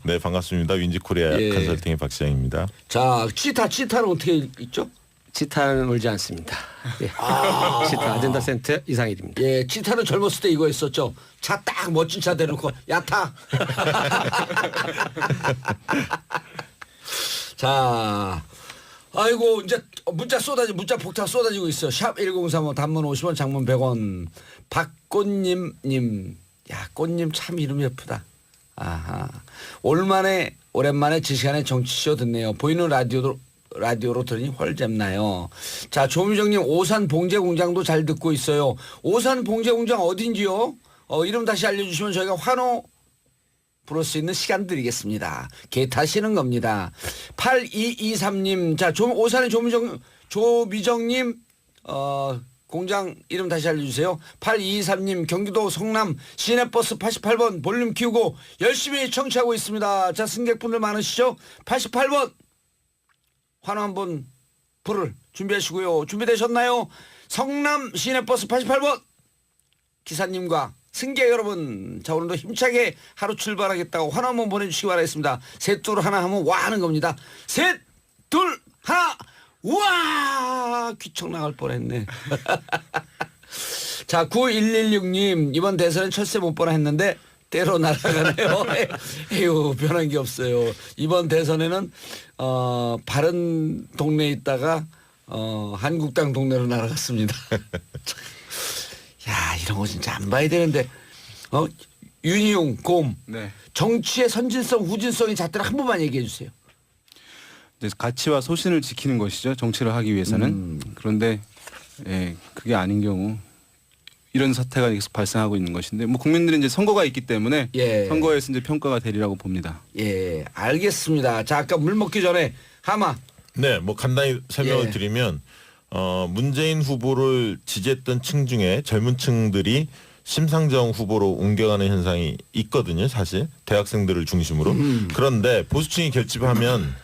S8: 네, 반갑습니다. 윈지코리아 컨설팅의 박시장입니다.
S1: 자, 치타는 어떻게 있죠?
S10: 치타는 울지 않습니다. 치타 아젠다 센터 이상일입니다.
S1: 예, 치타는 젊었을 때 이거 했었죠. 차 딱 멋진 차 대놓고 야타. 자, 아이고 이제 문자 폭탄 쏟아지고 있어. 샵 1035 단문 50원 장문 100원. 박꽃님님. 야 꽃님 참 이름 예쁘다. 아하. 오랜만에 지시간에 정치쇼 듣네요. 보이는 라디오로 들으니 헐잼나요. 자 조미정님 오산 봉제공장도 잘 듣고 있어요. 오산 봉제공장 어딘지요? 이름 다시 알려주시면 저희가 환호 부를 수 있는 시간 드리겠습니다. 개 타시는 겁니다. 8223님, 자, 오산의 조미정님, 공장 이름 다시 알려주세요. 8223님, 경기도 성남 시내버스 88번 볼륨 키우고 열심히 청취하고 있습니다. 자, 승객분들 많으시죠? 88번, 환호 한번 부를 준비하시고요. 준비되셨나요? 성남 시내버스 88번 기사님과 승객 여러분, 자 오늘도 힘차게 하루 출발하겠다고 환호 한번 보내주시기 바라겠습니다. 셋 둘 하나 하면 와 하는 겁니다. 셋 둘 하나 와 귀청 나갈 뻔했네. 자 9116님 이번 대선엔 철새 못 보나 했는데 때로 날아가네요. 에휴 변한 게 없어요. 이번 대선에는 바른 동네에 있다가 한국당 동네로 날아갔습니다. 야 이런 거 진짜 안 봐야 되는데 윤희용 곰
S9: 네.
S1: 정치의 선진성 후진성의 잣대를 한 번만 얘기해 주세요.
S9: 가치와 소신을 지키는 것이죠. 정치를 하기 위해서는. 그런데 그게 아닌 경우 이런 사태가 계속 발생하고 있는 것인데 뭐 국민들은 이제 선거가 있기 때문에 선거에서 이제 평가가 되리라고 봅니다.
S1: 예 알겠습니다. 자 아까 물 먹기 전에 하마.
S8: 네, 뭐 간단히 설명을 드리면 문재인 후보를 지지했던 층 중에 젊은 층들이 심상정 후보로 옮겨가는 현상이 있거든요. 사실 대학생들을 중심으로. 그런데 보수층이 결집하면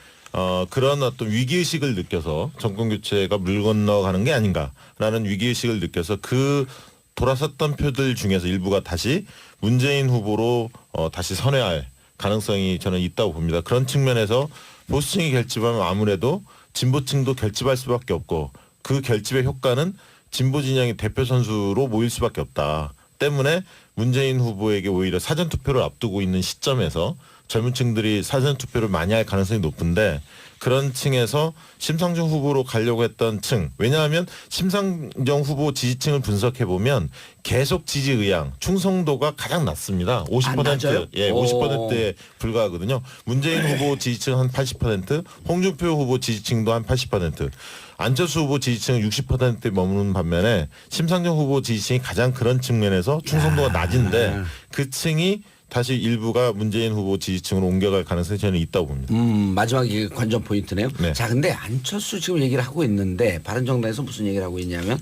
S8: 그런 어떤 위기의식을 느껴서 정권교체가 물 건너가는 게 아닌가라는 위기의식을 느껴서 그 돌아섰던 표들 중에서 일부가 다시 문재인 후보로 다시 선회할 가능성이 저는 있다고 봅니다. 그런 측면에서 보수층이 결집하면 아무래도 진보층도 결집할 수밖에 없고 그 결집의 효과는 진보 진영의 대표 선수로 모일 수밖에 없다. 때문에 문재인 후보에게 오히려 사전투표를 앞두고 있는 시점에서 젊은 층들이 사전투표를 많이 할 가능성이 높은데 그런 층에서 심상정 후보로 가려고 했던 층. 왜냐하면 심상정 후보 지지층을 분석해보면 계속 지지 의향, 충성도가 가장 낮습니다. 50%, 예, 50%에 불과하거든요. 문재인 후보 지지층 한 80%, 홍준표 후보 지지층도 한 80%, 안철수 후보 지지층은 60%에 머무는 반면에 심상정 후보 지지층이 가장 그런 측면에서 충성도가 낮은데 그 층이 다시 일부가 문재인 후보 지지층으로 옮겨갈 가능성이 저는 있다고 봅니다.
S1: 마지막 이게 관전 포인트네요.
S8: 네.
S1: 자, 근데 안철수 지금 얘기를 하고 있는데 바른정당에서 무슨 얘기를 하고 있냐면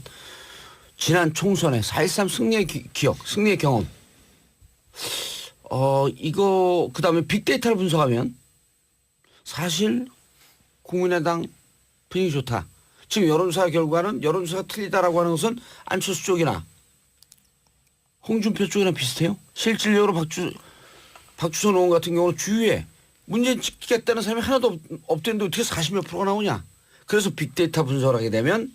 S1: 지난 총선에 4.13 승리의 기억, 승리의 경험. 이거 그다음에 빅데이터를 분석하면 사실 국민의당 분위기 좋다. 지금 여론조사 결과는 여론조사가 틀리다라고 하는 것은 안철수 쪽이나 홍준표 쪽이랑 비슷해요. 실질적으로 박주선 의원 같은 경우는 주위에 문재인 찍겠다는 사람이 하나도 없대는데 어떻게 40몇 프로가 나오냐. 그래서 빅데이터 분석을 하게 되면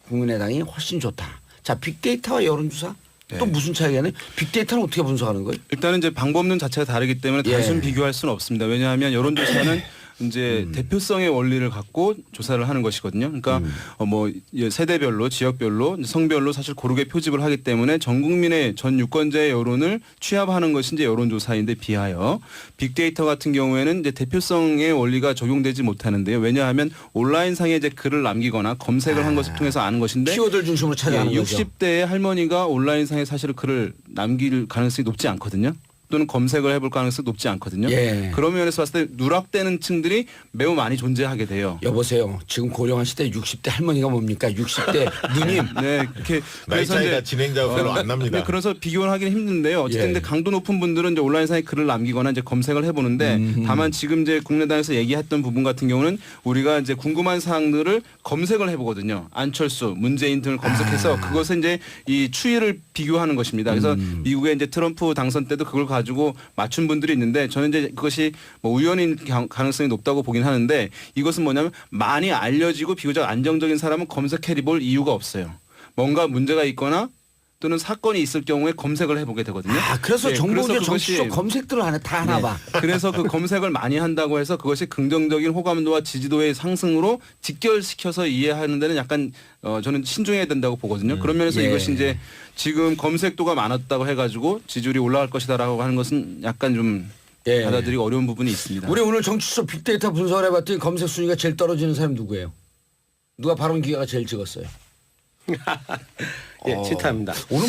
S1: 국민의당이 훨씬 좋다. 자, 빅데이터와 여론조사 또 무슨 차이가 있나요? 빅데이터는 어떻게 분석하는 거예요?
S9: 일단은 이제 방법론 자체가 다르기 때문에 단순 비교할 수는 없습니다. 왜냐하면 여론조사는 이제 대표성의 원리를 갖고 조사를 하는 것이거든요. 그러니까 뭐 세대별로, 지역별로, 성별로 사실 고르게 표집을 하기 때문에 전 국민의 전 유권자의 여론을 취합하는 것이 이제 여론조사인데 비하여 빅데이터 같은 경우에는 이제 대표성의 원리가 적용되지 못하는데요. 왜냐하면 온라인상에 이제 글을 남기거나 검색을 한 것을 통해서 아는 것인데
S1: 키워드를 중심으로 찾아가는 거죠.
S9: 60대의 할머니가 온라인상에 사실 글을 남길 가능성이 높지 않거든요. 또는 검색을 해볼 가능성이 높지 않거든요. 그런 면에서 봤을 때 누락되는 층들이 매우 많이 존재하게 돼요.
S1: 여보세요. 지금 고령한 시대 60대 할머니가 뭡니까? 60대 누님.
S9: 네, 그렇게
S8: 나이 차이가 진행자가 별로 안 납니다.
S9: 네, 그래서 비교를 하기는 힘든데요. 어쨌든 근데 강도 높은 분들은 이제 온라인상에 글을 남기거나 이제 검색을 해보는데 다만 지금 이제 국민의당에서 얘기했던 부분 같은 경우는 우리가 이제 궁금한 사항들을 검색을 해보거든요. 안철수, 문재인 등을 검색해서 그것을 이제 이 추이를 비교하는 것입니다. 그래서 미국의 이제 트럼프 당선 때도 그걸 가지고 맞춘 분들이 있는데 저는 이제 그것이 뭐 우연인 가능성이 높다고 보긴 하는데 이것은 뭐냐면 많이 알려지고 비교적 안정적인 사람은 검색해볼 이유가 없어요. 뭔가 문제가 있거나 또는 사건이 있을 경우에 검색을 해보게 되거든요.
S1: 아, 그래서
S9: 예,
S1: 정봉주
S9: 그래서
S1: 정치쇼
S9: 그것이-
S1: 검색들을 다 하나 봐.
S9: 그래서 그 검색을 많이 한다고 해서 그것이 긍정적인 호감도와 지지도의 상승으로 직결시켜서 이해하는 데는 약간 저는 신중해야 된다고 보거든요. 그런 면에서
S1: 예.
S9: 이것이 이제 지금 검색도가 많았다고 해가지고 지지율이 올라갈 것이다라고 하는 것은 약간 좀
S1: 예.
S9: 받아들이기 어려운 부분이 있습니다.
S1: 우리 오늘 정치쇼 빅데이터 분석을 해봤더니 검색 순위가 제일 떨어지는 사람이 누구예요? 누가 발언 기회가 제일 적었어요?
S10: 예, 치타입니다.
S1: 오늘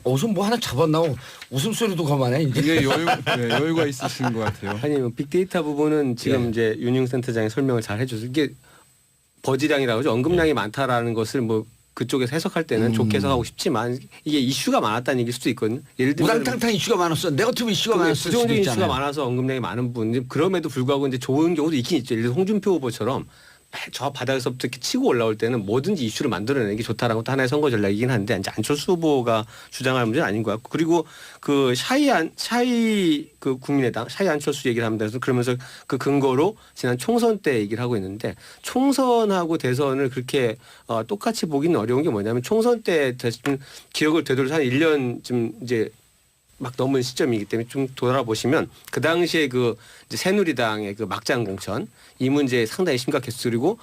S1: 어서 뭐 하나 잡았나고 웃음소리도 그만해 이제.
S9: 이게 여유가 있으신 것 같아요.
S10: 아니 뭐 빅데이터 부분은 지금
S1: 예.
S10: 이제 윤용센터장이 설명을 잘 해줘서 이게 버즈량이라고 하죠. 언급량이 많다라는 것을 뭐 그쪽에서 해석할 때는 좋게 해석하고 싶지만 이게 이슈가 많았다는 얘기일 수도 있거든요. 예를 들면
S1: 우당탕탕 이슈가 많았어. 네거티브 이슈가 많았을 수도
S10: 부정적인 이슈가
S1: 있잖아요.
S10: 많아서 언급량이 많은 부분. 그럼에도 불구하고 이제 좋은 경우도 있긴 있죠. 예를 들어 홍준표 후보처럼 저 바닥에서부터 이렇게 치고 올라올 때는 뭐든지 이슈를 만들어내는 게 좋다라는 것도 하나의 선거 전략이긴 한데 이제 안철수 후보가 주장할 문제는 아닌 것 같고 그리고 그 샤이 그 국민의당 샤이 안철수 얘기를 합니다. 그래서 그러면서 그 근거로 지난 총선 때 얘기를 하고 있는데 총선하고 대선을 그렇게 똑같이 보기는 어려운 게 뭐냐면 총선 때 기억을 되돌려서 한 1년쯤 이제 막 넘은 시점이기 때문에 좀 돌아보시면 그 당시에 그 이제 새누리당의 그 막장 공천 이 문제 상당히 심각했어요. 그리고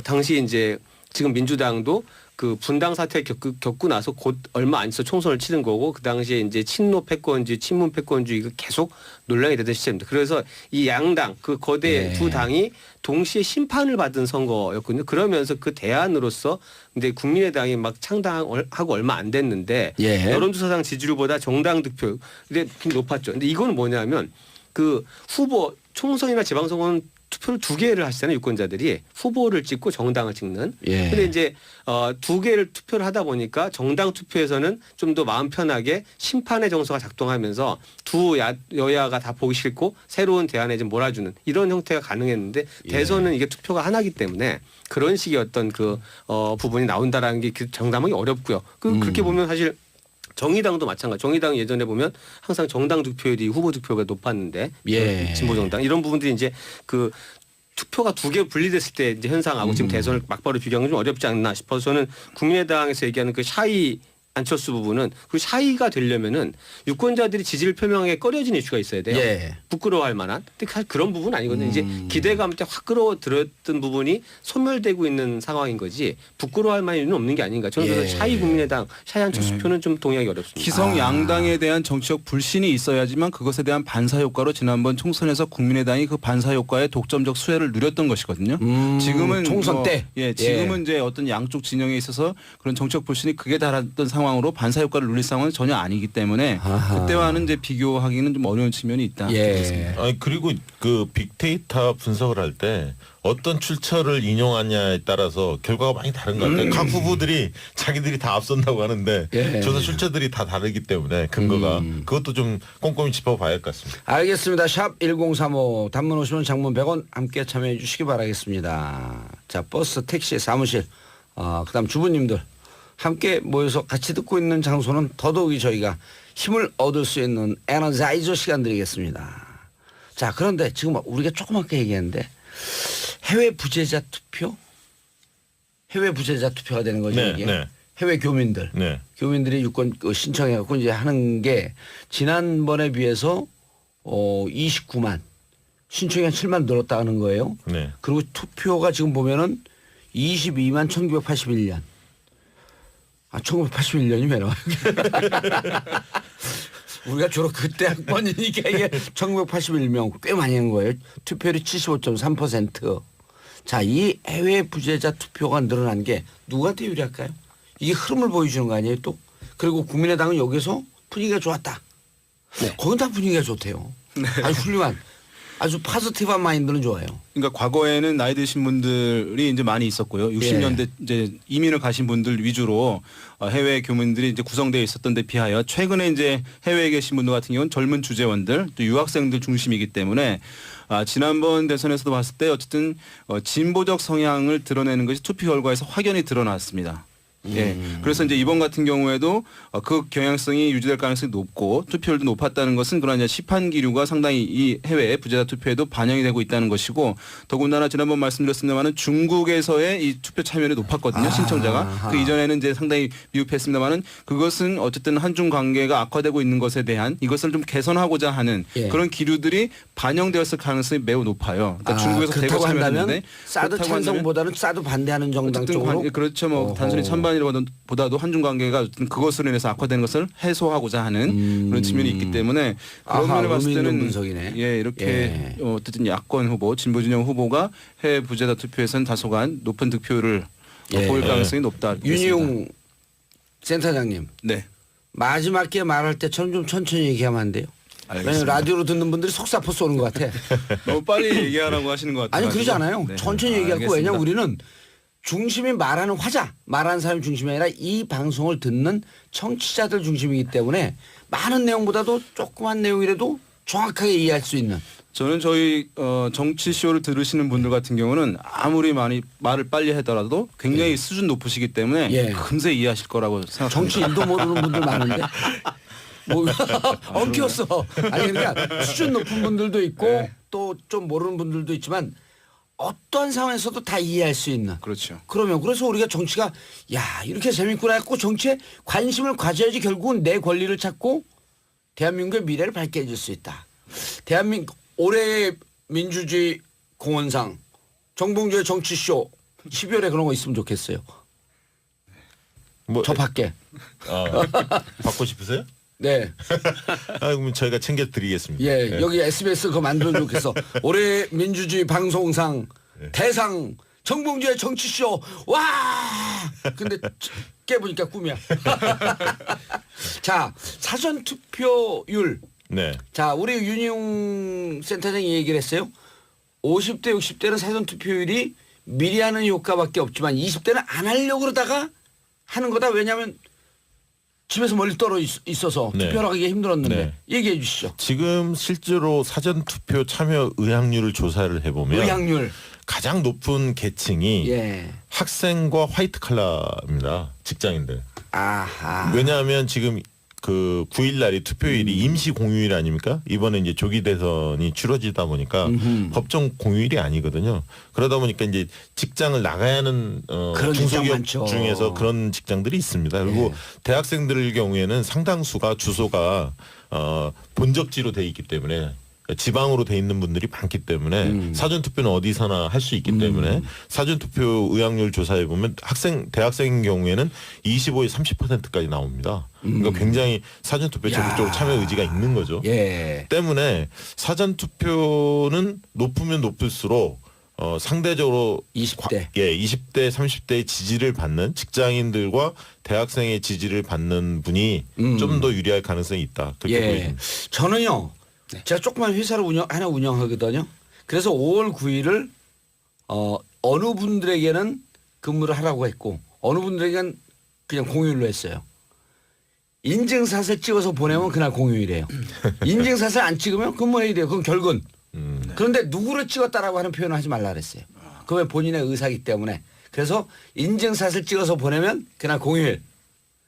S10: 당시 이제 지금 민주당도 그 분당 사태 겪고 나서 곧 얼마 안 있어 총선을 치른 거고 그 당시에 이제 친노 패권주의, 친문 패권주의가 계속 논란이 되던 시점입니다. 그래서 이 양당 그 거대 두 당이 동시에 심판을 받은 선거였거든요. 그러면서 그 대안으로서 근데 국민의당이 막 창당하고 얼마 안 됐는데 여론조사상 지지율보다 정당 득표 근데 높았죠. 근데 이건 뭐냐면 그 후보 총선이나 지방선거는 투표를 2개를 하시잖아요. 유권자들이 후보를 찍고 정당을 찍는. 근데 이제 2개를 투표를 하다 보니까 정당 투표에서는 좀 더 마음 편하게 심판의 정서가 작동하면서 두 여야가 다 보기 싫고 새로운 대안에 좀 몰아주는 이런 형태가 가능했는데 대선은 이게 투표가 하나이기 때문에 그런 식의 어떤 그 부분이 나온다라는 게 장담하기 어렵고요. 그렇게 보면 사실 정의당도 마찬가지. 정의당 예전에 보면 항상 정당 득표율이 후보 득표가 높았는데 진보 정당 이런 부분들이 이제 그 투표가 2개 분리됐을 때 이제 현상하고 지금 대선을 막바로 비교하는 건 좀 어렵지 않나 싶어서 저는 국민의당에서 얘기하는 그 샤이 안철수 부분은 그 샤이가 되려면은 유권자들이 지지를 표명하게 꺼려지는 이슈가 있어야 돼요. 부끄러워할 만한. 근데 사실 그런 부분은 아니거든요. 이제 기대감 때 확 끌어들였던 부분이 소멸되고 있는 상황인 거지 부끄러워할 만한 이유는 없는 게 아닌가. 저는 그래서 샤이 국민의당, 샤이 안철수 표는 좀 동의하기 어렵습니다.
S9: 기성 양당에 대한 정치적 불신이 있어야지만 그것에 대한 반사 효과로 지난번 총선에서 국민의당이 그 반사 효과의 독점적 수혜를 누렸던 것이거든요. 지금은
S1: 총선 때
S9: 지금은 이제 어떤 양쪽 진영에 있어서 그런 정치적 불신이 극에 달했던 상황으로 반사 효과를 누릴 상황은 전혀 아니기 때문에 그때와는 이제 비교하기는 좀 어려운 측면이 있다.
S8: 아니 그리고 그 빅데이터 분석을 할 때 어떤 출처를 인용하냐에 따라서 결과가 많이 다른 것 같아요. 각 후보들이 자기들이 다 앞선다고 하는데 조사 출처들이 다 다르기 때문에 근거가 그것도 좀 꼼꼼히 짚어봐야 할 것 같습니다.
S1: 알겠습니다. 샵 1035 단문 50원 장문 100원 함께 참여해 주시기 바라겠습니다. 자 버스 택시 사무실 그다음 주부님들 함께 모여서 같이 듣고 있는 장소는 더더욱이 저희가 힘을 얻을 수 있는 에너자이저 시간 드리겠습니다. 자 그런데 지금 우리가 조그맣게 얘기했는데 해외 부재자 투표? 해외 부재자 투표가 되는 거죠 이게? 해외 교민들. 교민들이 유권 신청해갖고 이제 하는 게 지난번에 비해서 29만 신청이 한 7만 늘었다는 거예요. 그리고 투표가 지금 보면은 22만 1981년. 1981년이 왜 나와요? 우리가 졸업 그때 학번이니까 이게 1981명 꽤 많이 한 거예요. 투표율이 75.3%. 자, 이 해외 부재자 투표가 늘어난 게 누구한테 유리할까요? 이게 흐름을 보여주는 거 아니에요 또? 그리고 국민의당은 여기서 분위기가 좋았다. 거긴 다 분위기가 좋대요. 아주 훌륭한. 아주 파지티브한 마인드는 좋아요.
S9: 그러니까 과거에는 나이 드신 분들이 이제 많이 있었고요. 60년대 이제 이민을 가신 분들 위주로 해외 교민들이 이제 구성되어 있었던 데 비하여 최근에 이제 해외에 계신 분들 같은 경우는 젊은 주재원들 또 유학생들 중심이기 때문에 지난번 대선에서도 봤을 때 어쨌든 진보적 성향을 드러내는 것이 투표 결과에서 확연히 드러났습니다. 예. 그래서 이제 이번 같은 경우에도 그 경향성이 유지될 가능성이 높고 투표율도 높았다는 것은 그런 이제 시판 기류가 상당히 이 해외 부재자 투표에도 반영이 되고 있다는 것이고 더군다나 지난번 말씀드렸습니다만은 중국에서의 이 투표 참여율이 높았거든요. 신청자가. 그 이전에는 이제 상당히 미흡했습니다만은 그것은 어쨌든 한중 관계가 악화되고 있는 것에 대한 이것을 좀 개선하고자 하는 그런 기류들이 반영되었을 가능성이 매우 높아요. 그러니까 중국에서 대거
S1: 그렇다고 한다면
S9: 참여했는데
S1: 사드 찬성보다는 사드 반대하는 정당
S9: 어쨌든
S1: 쪽으로
S9: 그렇죠. 뭐 단순히 찬반이라보다도 한중 관계가 어쨌든 그것으로 인해서 악화되는 것을 해소하고자 하는 그런 측면이 있기 때문에 그런 면을 봤을 때는
S1: 분석이네.
S9: 예 이렇게 어쨌든 야권 후보 진보 진영 후보가 해외 부재자 투표에서는 다소간 높은 득표율을 보일 가능성이 높다.
S1: 윤희용 센터장님.
S9: 네.
S1: 마지막에 말할 때처럼 좀 천천히 얘기하면 안 돼요? 왜냐면
S9: 알겠습니다.
S1: 라디오로 듣는 분들이 속사포 쏘는 것 같아.
S9: 너무 빨리 얘기하라고 하시는 것 같아요.
S1: 아니 그러지 않아요.
S9: 네.
S1: 천천히 얘기할 거.
S9: 알겠습니다.
S1: 왜냐면 우리는 중심이 말하는 화자, 말하는 사람이 중심이 아니라 이 방송을 듣는 청취자들 중심이기 때문에 많은 내용보다도 조그만 내용이라도 정확하게 이해할 수 있는.
S9: 저는 저희 정치 쇼를 들으시는 분들 같은 경우는 아무리 많이 말을 빨리 하더라도 굉장히 수준 높으시기 때문에 금세 이해하실 거라고 생각합니다.
S1: 정치 일도 모르는 분들 많은데. 뭐 엉켰어. 아니 그러니까 수준 높은 분들도 있고 또 좀 모르는 분들도 있지만 어떤 상황에서도 다 이해할 수 있는.
S9: 그렇죠.
S1: 그러면 그래서 우리가 정치가 야 이렇게 재밌구나 했고 정치에 관심을 가져야지 결국은 내 권리를 찾고 대한민국의 미래를 밝게 해줄 수 있다. 대한민국 올해의 민주주의 공헌상 정봉주의 정치쇼 12월에 그런 거 있으면 좋겠어요.
S8: 뭐
S1: 저 밖에.
S8: 받고 싶으세요?
S1: 네.
S8: 그럼 저희가 챙겨드리겠습니다.
S1: 예, 여기 SBS 그거 만들면 좋겠어. 올해 민주주의 방송상 대상 정봉주의 정치쇼 와. 근데 깨보니까 꿈이야. 자 사전 투표율.
S8: 네.
S1: 자 우리 윤희용 센터장이 얘기를 했어요. 50대 60대는 사전 투표율이 미리 하는 효과밖에 없지만 20대는 안 하려고 그러다가 하는 거다. 왜냐하면 집에서 멀리 떨어져 있어서 투표를 하기 힘들었는데 얘기해 주시죠.
S8: 지금 실제로 사전 투표 참여 의향률을 조사를 해보면
S1: 의향률
S8: 가장 높은 계층이 학생과 화이트 칼라입니다. 직장인들.
S1: 아하.
S8: 왜냐하면 지금 그 9일 날이 투표일이 임시 공휴일 아닙니까? 이번에 이제 조기 대선이 치러지다 보니까 법정 공휴일이 아니거든요. 그러다 보니까 이제 직장을 나가야 하는 중소기업 중에서 그런 직장들이 있습니다. 그리고 대학생들 경우에는 상당수가 주소가 본적지로 돼 있기 때문에 지방으로 돼 있는 분들이 많기 때문에 사전 투표는 어디서나 할 수 있기 때문에 사전 투표 의향률 조사해 보면 대학생인 경우에는 25에 30%까지 나옵니다. 그러니까 굉장히 사전 투표에 적극적으로 참여 의지가 있는 거죠. 때문에 사전 투표는 높으면 높을수록 상대적으로
S1: 20대
S8: 20대 30대의 지지를 받는 직장인들과 대학생의 지지를 받는 분이 좀 더 유리할 가능성이 있다. 그렇게 보입니다.
S1: 저는요. 제가 조그만 회사를 하나 운영하거든요. 그래서 5월 9일을 어느 분들에게는 근무를 하라고 했고 어느 분들에게는 그냥 공휴일로 했어요. 인증샷을 찍어서 보내면 그날 공휴일이에요. 인증샷을 안 찍으면 근무해야 돼요. 그건 결근. 그런데 누구를 찍었다라고 하는 표현을 하지 말라 그랬어요. 그건 본인의 의사이기 때문에. 그래서 인증샷을 찍어서 보내면 그날 공휴일.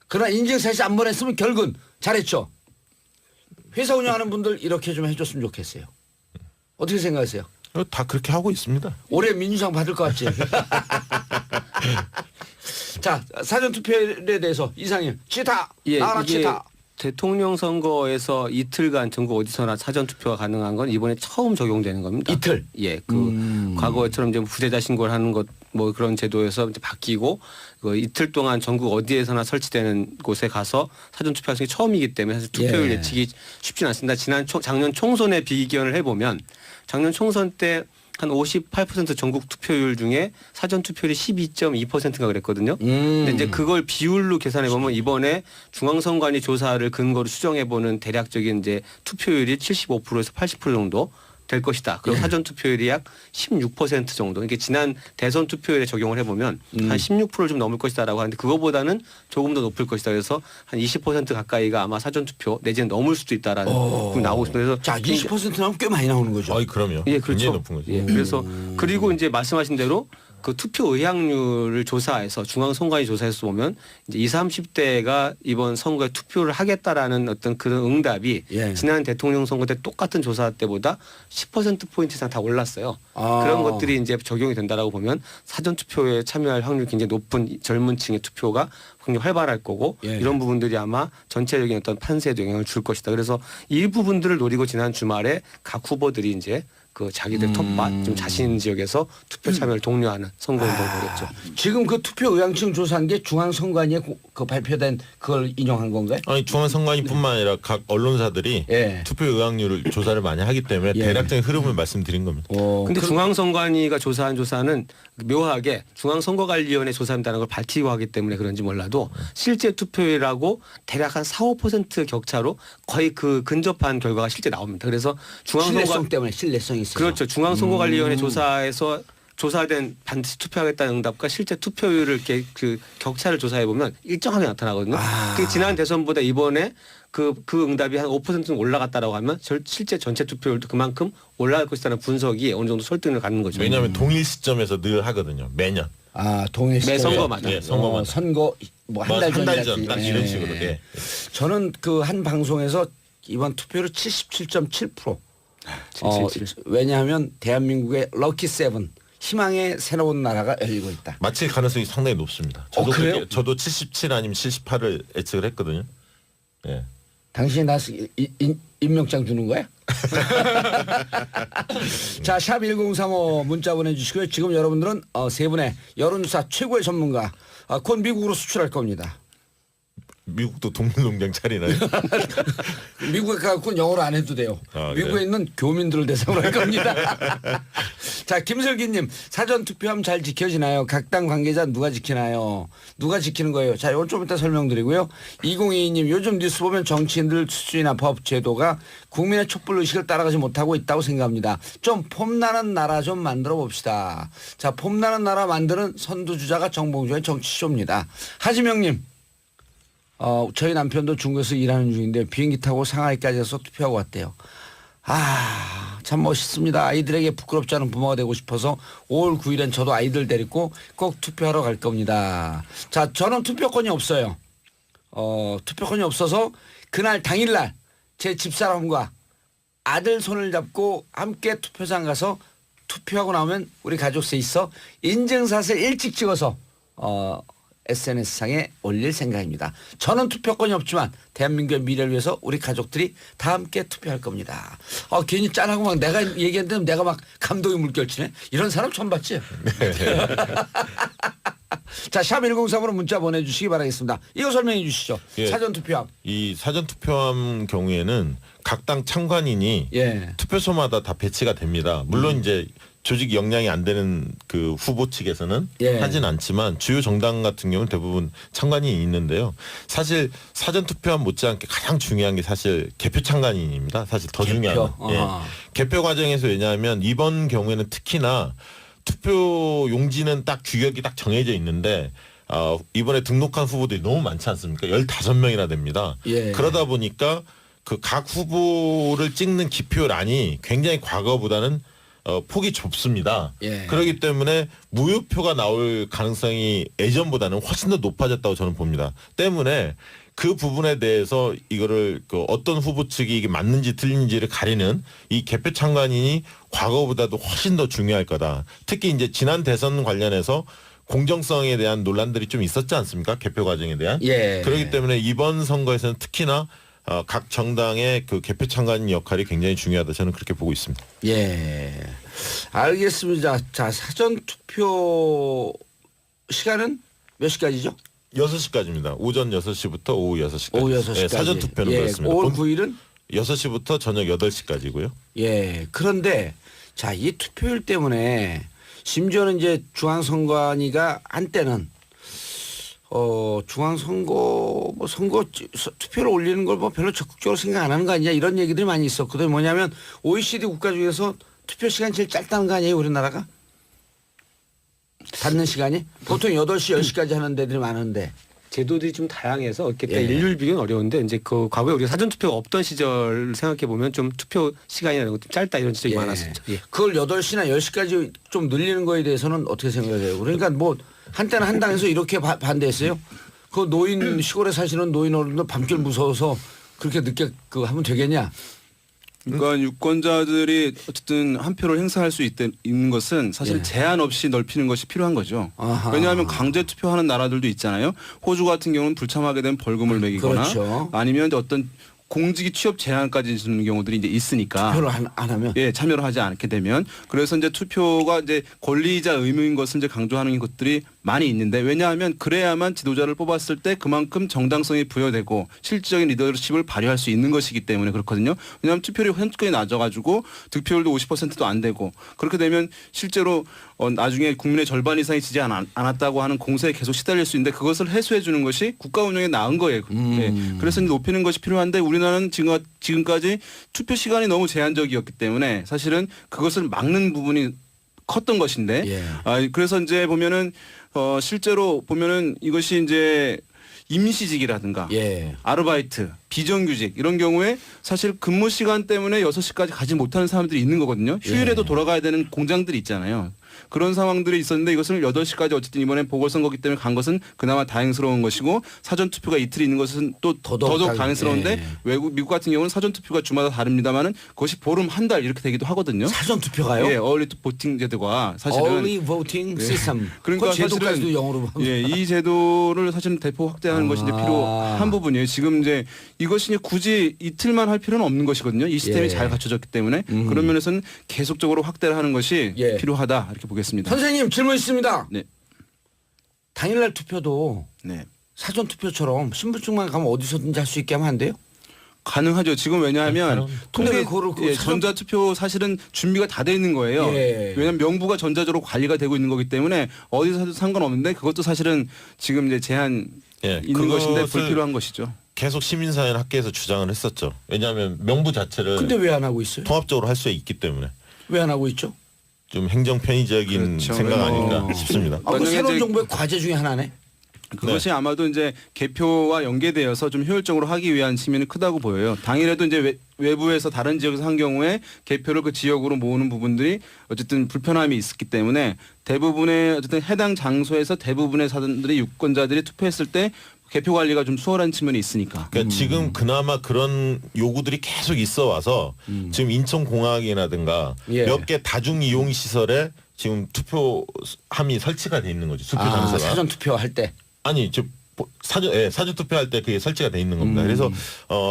S1: 그러나 인증샷이 안 보냈으면 결근. 잘했죠. 회사 운영하는 분들 이렇게 좀 해줬으면 좋겠어요. 어떻게 생각하세요?
S8: 다 그렇게 하고 있습니다.
S1: 올해 민주상 받을 것 같지? 자 사전투표에 대해서 이상현 치타 나라 치타.
S10: 대통령 선거에서 이틀간 전국 어디서나 사전 투표가 가능한 건 이번에 처음 적용되는 겁니다.
S1: 이틀.
S10: 과거처럼 이제 부재자 신고를 하는 것 뭐 그런 제도에서 이제 바뀌고 이틀 동안 전국 어디에서나 설치되는 곳에 가서 사전 투표할 수 있는 게 처음이기 때문에 사실 투표율 예측이 쉽지는 않습니다. 작년 총선에 비견을 해보면 작년 총선 때 한 58% 전국 투표율 중에 사전 투표율이 12.2%가 그랬거든요. 근데 이제 그걸 비율로 계산해 보면 이번에 중앙선관위 조사를 근거로 추정해 보는 대략적인 이제 투표율이 75%에서 80% 정도 될 것이다. 그리고 사전 투표율이 약 16% 정도. 이게 지난 대선 투표율에 적용을 해보면 한 16%를 좀 넘을 것이다라고 하는데 그거보다는 조금 더 높을 것이다. 그래서 한 20% 가까이가 아마 사전 투표 내지는 넘을 수도 있다라는 부분이 나오고 있습니다. 그래서
S1: 자 20% 나오면 꽤 많이 나오는 거죠.
S8: 그럼요.
S10: 예, 그렇죠.
S8: 굉장히 높은 거죠.
S10: 그래서 그리고 이제 말씀하신 대로 그 투표 의향률을 조사해서 중앙선관위 조사해서 보면 이제 20, 30대가 이번 선거에 투표를 하겠다라는 어떤 그런 응답이
S1: 예.
S10: 지난 대통령 선거 때 똑같은 조사 때보다 10% 이상 다 올랐어요.
S1: 아.
S10: 그런 것들이 이제 적용이 된다라고 보면 사전 투표에 참여할 확률이 굉장히 높은 젊은 층의 투표가 굉장히 활발할 거고
S1: 예.
S10: 이런 부분들이 아마 전체적인 어떤 판세에도 영향을 줄 것이다. 그래서 이 부분들을 노리고 지난 주말에 각 후보들이 이제 그 자기들 텃밭 좀 자신 지역에서 투표 참여를 독려하는 선거운동을 벌였죠.
S1: 지금 그 투표 의향층 조사한 게 중앙선관위에 그 발표된 그걸 인용한 건가요?
S8: 아니 중앙선관위뿐만 아니라 각 언론사들이
S1: 예.
S8: 투표 의향률을 조사를 많이 하기 때문에
S1: 예.
S8: 대략적인 흐름을 말씀드린 겁니다.
S10: 근데 중앙선관위가 조사한 조사는 묘하게 중앙선거관리위원회 조사한다는 걸 밝히고 하기 때문에 그런지 몰라도 실제 투표율하고 대략 한 4, 5% 격차로 거의 그 근접한 결과가 실제 나옵니다. 그래서
S1: 신뢰성 때문에 신뢰성이 있어요.
S10: 그렇죠. 중앙선거관리위원회 조사에서 조사된 반드시 투표하겠다는 응답과 실제 투표율을 이렇게 그 격차를 조사해 보면 일정하게 나타나거든요. 그 지난 대선보다 이번에 그 응답이 한 5%는 올라갔다라고 하면 실제 전체 투표율도 그만큼 올라갈 것이라는 분석이 어느 정도 설득을 갖는 거죠.
S8: 왜냐하면 동일 시점에서 늘 하거든요. 매년.
S1: 아, 동일
S10: 매
S1: 시점에.
S10: 선거마다.
S8: 네, 선거마다.
S1: 선거 뭐 한 달
S8: 한
S1: 전이라든지.
S8: 달 전 딱 이런 식으로. 예.
S1: 저는 그 한 방송에서 이번 투표율 77.7%. 왜냐하면 대한민국의 럭키 세븐 희망의 새로운 나라가 열리고 있다.
S8: 마칠 가능성이 상당히 높습니다.
S1: 그래요?
S8: 저도 77 아니면 78을 예측을 했거든요. 예.
S1: 당신이 나서 임명장 주는 거야? 자, 샵 1035 문자 보내주시고요. 지금 여러분들은 세 분의 여론조사 최고의 전문가 곧 미국으로 수출할 겁니다.
S8: 미국도 동물농장 차리나요?
S1: 미국에 가고 영어로 안 해도 돼요.
S8: 아,
S1: 미국에
S8: 그래요?
S1: 있는 교민들을 대상으로 할 겁니다. 자, 김슬기님 사전 투표함 잘 지켜지나요? 각 당 관계자 누가 지키나요? 누가 지키는 거예요? 자, 이건 좀 이따 설명드리고요. 2022님 요즘 뉴스 보면 정치인들 수준이나 법 제도가 국민의 촛불 의식을 따라가지 못하고 있다고 생각합니다. 좀 폼나는 나라 좀 만들어 봅시다. 자, 폼나는 나라 만드는 선두주자가 정봉주의 정치쇼입니다. 하지명님. 저희 남편도 중국에서 일하는 중인데 비행기 타고 상하이까지 해서 투표하고 왔대요. 참 멋있습니다. 아이들에게 부끄럽지 않은 부모가 되고 싶어서 5월 9일엔 저도 아이들 데리고 꼭 투표하러 갈 겁니다. 자, 저는 투표권이 없어요. 투표권이 없어서 그날 당일날 제 집사람과 아들 손을 잡고 함께 투표장 가서 투표하고 나오면 우리 가족 셋이서 인증샷을 일찍 찍어서 SNS상에 올릴 생각입니다. 저는 투표권이 없지만 대한민국의 미래를 위해서 우리 가족들이 다 함께 투표할 겁니다. 괜히 짠하고 막 내가 얘기했는데 내가 막 감동이 물결치네. 이런 사람 처음 봤지? 자, 샵 1035로 문자 보내주시기 바라겠습니다. 이거 설명해 주시죠.
S8: 예.
S1: 사전투표함.
S8: 이 사전투표함 경우에는 각 당 참관인이
S1: 예.
S8: 투표소마다 다 배치가 됩니다. 물론 이제 조직 역량이 안 되는 그 후보 측에서는
S1: 예.
S8: 하진 않지만 주요 정당 같은 경우는 대부분 참관인이 있는데요. 사실 사전투표함 못지않게 가장 중요한 게 사실 개표 참관인입니다. 사실 더 중요한 건. 예. 개표 과정에서 왜냐하면 이번 경우에는 특히나 투표 용지는 딱 규격이 딱 정해져 있는데 이번에 등록한 후보들이 너무 많지 않습니까? 15명이나 됩니다.
S1: 예.
S8: 그러다 보니까 그 각 후보를 찍는 기표란이 굉장히 과거보다는 폭이 좁습니다.
S1: 예.
S8: 그렇기 때문에 무효표가 나올 가능성이 예전보다는 훨씬 더 높아졌다고 저는 봅니다. 때문에 그 부분에 대해서 이거를 그 어떤 후보 측이 이게 맞는지 틀린지를 가리는 이 개표 참관인이 과거보다도 훨씬 더 중요할 거다. 특히 이제 지난 대선 관련해서 공정성에 대한 논란들이 좀 있었지 않습니까? 개표 과정에 대한.
S1: 예.
S8: 그렇기 때문에 이번 선거에서는 특히나 각 정당의 그 개표 참관인 역할이 굉장히 중요하다. 저는 그렇게 보고 있습니다.
S1: 예. 알겠습니다. 자, 사전투표 시간은 몇 시까지죠?
S8: 6시까지입니다. 오전 6시부터 오후 6시까지.
S1: 오후 6시까지.
S8: 네, 사전투표는
S1: 예.
S8: 그렇습니다.
S1: 5월 9일은?
S8: 6시부터 저녁 8시까지고요.
S1: 예. 그런데 자, 이 투표율 때문에 심지어는 이제 중앙선관위가 한때는 중앙선거 뭐 선거 투표를 올리는 걸 뭐 별로 적극적으로 생각 안 하는 거 아니냐 이런 얘기들이 많이 있었거든요. 뭐냐면 OECD 국가 중에서 투표 시간이 제일 짧다는 거 아니에요, 우리나라가? 받는 시간이? 보통 8시, 10시까지 하는 데들이 많은데.
S10: 제도들이 좀 다양해서 이렇게
S1: 예.
S10: 일률 비교는 어려운데 이제 그 과거에 우리가 사전 투표가 없던 시절 생각해 보면 좀 투표 시간이나 이런 것좀 짧다 이런 지적이
S1: 예.
S10: 많았었죠. 예.
S1: 그걸 8시나 10시까지 좀 늘리는 거에 대해서는 어떻게 생각해요? 그러니까 뭐 한때는 한 당에서 이렇게 반대했어요. 그 노인 시골에 사시는 노인 어른들 밤길 무서워서 그렇게 늦게 그 하면 되겠냐?
S9: 그러니까 유권자들이 어쨌든 한 표를 행사할 수 있는 것은 사실
S1: 예.
S9: 제한 없이 넓히는 것이 필요한 거죠.
S1: 아하.
S9: 왜냐하면 강제 투표하는 나라들도 있잖아요. 호주 같은 경우는 불참하게 되면 벌금을 매기거나
S1: 그렇죠.
S9: 아니면 어떤 공직이 취업 제한까지 주는 경우들이 이제 있으니까
S1: 투표를 안 하면
S9: 예, 참여를 하지 않게 되면 그래서 이제 투표가 이제 권리이자 의무인 것을 이제 강조하는 것들이 많이 있는데 왜냐하면 그래야만 지도자를 뽑았을 때 그만큼 정당성이 부여되고 실질적인 리더십을 발휘할 수 있는 것이기 때문에 그렇거든요. 왜냐하면 투표율이 현저히 낮아가지고 득표율도 50%도 안 되고 그렇게 되면 실제로 나중에 국민의 절반 이상이 지지 않았다고 하는 공세에 계속 시달릴 수 있는데 그것을 해소해 주는 것이 국가 운영에 나은 거예요. 예. 그래서 이제 높이는 것이 필요한데 우리나라는 지금까지 투표 시간이 너무 제한적이었기 때문에 사실은 그것을 막는 부분이 컸던 것인데
S1: 예.
S9: 그래서 이제 보면은 실제로 보면은 이것이 이제 임시직이라든가
S1: 예.
S9: 아르바이트, 비정규직 이런 경우에 사실 근무 시간 때문에 6시까지 가지 못하는 사람들이 있는 거거든요. 휴일에도 돌아가야 되는 공장들이 있잖아요. 그런 상황들이 있었는데 이것을 8시까지 어쨌든 이번에 보궐선거기 때문에 간 것은 그나마 다행스러운 것이고 사전투표가 이틀 있는 것은 또 더더욱 다행스러운데
S1: 예.
S9: 미국 같은 경우는 사전투표가 주마다 다릅니다만은 그것이 보름 한 달 이렇게 되기도 하거든요.
S1: 사전 투표가요?
S9: 예, 얼리 보팅 제도가 사실은
S1: Early Voting System.
S9: 그러니까
S1: 그 제도까지도
S9: 사실은
S1: 영어로
S9: 예, 이 제도를 사실은 대폭 확대하는 것이 이제 필요한 부분이에요. 지금 이제 이것이 굳이 이틀만 할 필요는 없는 것이거든요. 이 시스템이
S1: 예.
S9: 잘 갖춰졌기 때문에 그런 면에서는 계속적으로 확대를 하는 것이
S1: 예.
S9: 필요하다 이렇게 보겠습니다.
S1: 선생님 질문 있습니다.
S9: 네.
S1: 당일날 투표도
S9: 네.
S1: 사전 투표처럼 신분증만 가면 어디서든지 할 수 있게 하면 안 돼요?
S9: 가능하죠. 지금 왜냐하면
S1: 근데 왜
S9: 통계
S1: 그거를 그 사전-
S9: 전자투표 사실은 준비가 다 돼 있는 거예요.
S1: 예.
S9: 왜냐하면 명부가 전자적으로 관리가 되고 있는 거기 때문에 어디서 해도 상관없는데 그것도 사실은 지금 이제 제한
S8: 예,
S9: 있는 것인데
S8: 그것을
S9: 불필요한 것이죠.
S8: 계속 시민사회는 학계에서 주장을 했었죠. 왜냐하면 명부 자체를
S1: 근데 왜 안 하고 있어요?
S8: 통합적으로 할 수 있기 때문에
S1: 왜 안 하고 있죠?
S8: 좀 행정 편의적인
S9: 그렇죠.
S8: 생각 아닌가 싶습니다.
S1: 그
S9: 만약에
S1: 새로운
S9: 이제
S1: 정부의 과제 중에 하나네.
S9: 그것이 아마도 이제 개표와 연계되어서 좀 효율적으로 하기 위한 측면이 크다고 보여요. 당일에도 이제 외부에서 다른 지역에서 한 경우에 개표를 그 지역으로 모으는 부분들이 어쨌든 불편함이 있었기 때문에 대부분의 어쨌든 해당 장소에서 대부분의 사람들이 유권자들이 투표했을 때 개표 관리가 좀 수월한 측면이 있으니까.
S8: 그러니까 지금 그나마 그런 요구들이 계속 있어 와서 지금 인천공항이라든가
S1: 예.
S8: 몇 개 다중 이용 시설에 지금 투표함이 설치가 돼 있는 거죠. 투표 장소가.
S1: 사전 투표할 때.
S8: 아니, 사전 투표할 때 그게 설치가 돼 있는 겁니다. 그래서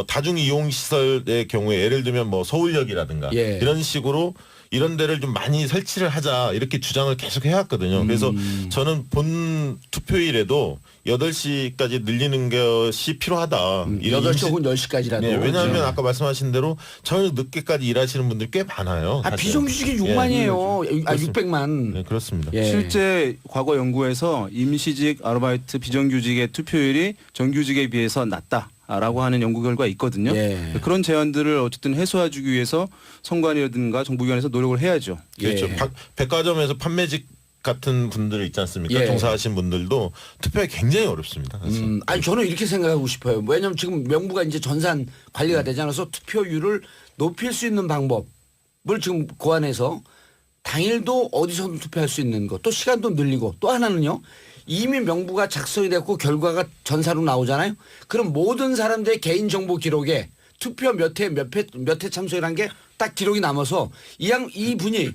S8: 다중 이용 시설의 경우에 예를 들면 뭐 서울역이라든가
S1: 예.
S8: 이런 식으로 이런 데를 좀 많이 설치를 하자 이렇게 주장을 계속 해왔거든요. 그래서 저는 본 투표일에도 8시까지 늘리는 것이 필요하다.
S1: 8시 혹은 10시까지라도.
S8: 네, 왜냐하면 아까 말씀하신 대로 저녁 늦게까지 일하시는 분들이 꽤 많아요. 사실.
S1: 비정규직이 6만이에요. 600만.
S8: 네, 그렇습니다.
S1: 예.
S9: 실제 과거 연구에서 임시직, 아르바이트, 비정규직의 투표율이 정규직에 비해서 낮다라고 하는 연구 결과가 있거든요.
S1: 예.
S9: 그런 제한들을 어쨌든 해소해주기 위해서 선관위라든가 정부기관에서 노력을 해야죠.
S8: 그렇죠.
S1: 예.
S8: 백화점에서 판매직 같은 분들 있지 않습니까?
S1: 예.
S8: 종사하신 분들도 투표하기 굉장히 어렵습니다. 사실.
S1: 아니 저는 이렇게 생각하고 싶어요. 왜냐하면 지금 명부가 이제 전산 관리가 되지 않아서 투표율을 높일 수 있는 방법을 지금 고안해서 당일도 어디서든 투표할 수 있는 것, 또 시간도 늘리고 또 하나는요. 이미 명부가 작성이 됐고 결과가 전사로 나오잖아요. 그럼 모든 사람들의 개인정보 기록에 투표 몇 회 참석이라는 게 딱 기록이 남아서 이 분이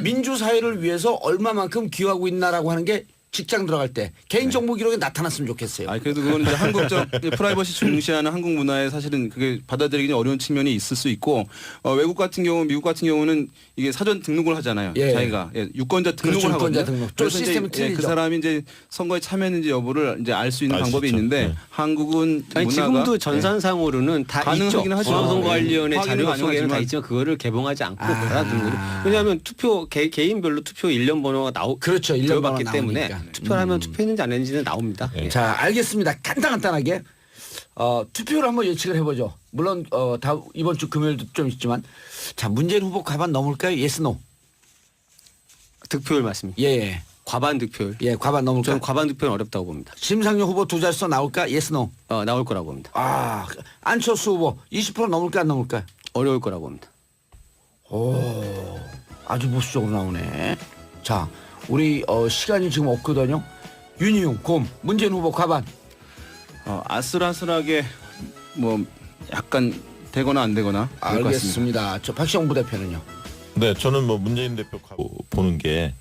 S1: 민주사회를 위해서 얼마만큼 기여하고 있나라고 하는 게 직장 들어갈 때 개인정보 기록에 나타났으면 좋겠어요.
S9: 아 그래도 그거는 이제 한국적 프라이버시 중시하는 한국 문화에 사실은 그게 받아들이기 어려운 측면이 있을 수 있고 외국 같은 경우 미국 같은 경우는 이게 사전 등록을 하잖아요.
S1: 예.
S9: 자기가 유권자 등록을
S1: 그렇죠,
S9: 하거든요.
S1: 유권자 등록. 좀
S9: 그래서
S1: 시스템은
S9: 이제 그
S1: 틀리죠.
S9: 사람이 이제 선거에 참여했는지 여부를 이제 알 수 있는
S8: 알 수
S9: 방법이
S8: 있죠.
S9: 있는데
S8: 네.
S9: 한국은
S10: 아니,
S9: 문화가
S10: 지금도 전산상으로는 다
S9: 가능하긴
S10: 있죠.
S9: 하죠.
S10: 중앙선거관리위원회
S9: 확인은
S10: 자료 속에는 다
S9: 가능하지만.
S10: 있지만 그거를 개봉하지 않고 받아두는 거죠. 왜냐하면 개인별로 투표 일련 번호가
S1: 그렇죠. 일련 번호가
S10: 들어봤기 때문에
S1: 나오니까.
S10: 투표를 하면 투표했는지 안 했는지는 나옵니다. 예.
S1: 자, 알겠습니다. 간단하게 투표를 한번 예측을 해보죠. 물론 다 이번 주 금요일도 좀 있지만 자 문재인 후보 가만 넘을까요? 예스 노.
S10: 득표율 말씀이.
S1: 예.
S10: 과반 득표율.
S1: 예, 과반 넘을까?
S10: 저는 과반 득표는 어렵다고 봅니다.
S1: 심상정 후보 두 자릿수 나올까? 예스 노.
S10: 나올 거라고 봅니다.
S1: 아, 안철수 후보 20% 넘을까 안 넘을까?
S10: 어려울 거라고 봅니다.
S1: 오, 아주 보수적으로 나오네. 자, 우리 시간이 지금 없거든요. 윤희용, 곰, 문재인 후보 과반.
S9: 아슬아슬하게 뭐 약간 되거나 안 되거나 그럴 것 같습니다.
S1: 알겠습니다. 저 박시영 부대표는요.
S8: 네, 저는 뭐 문재인 대표 보는 게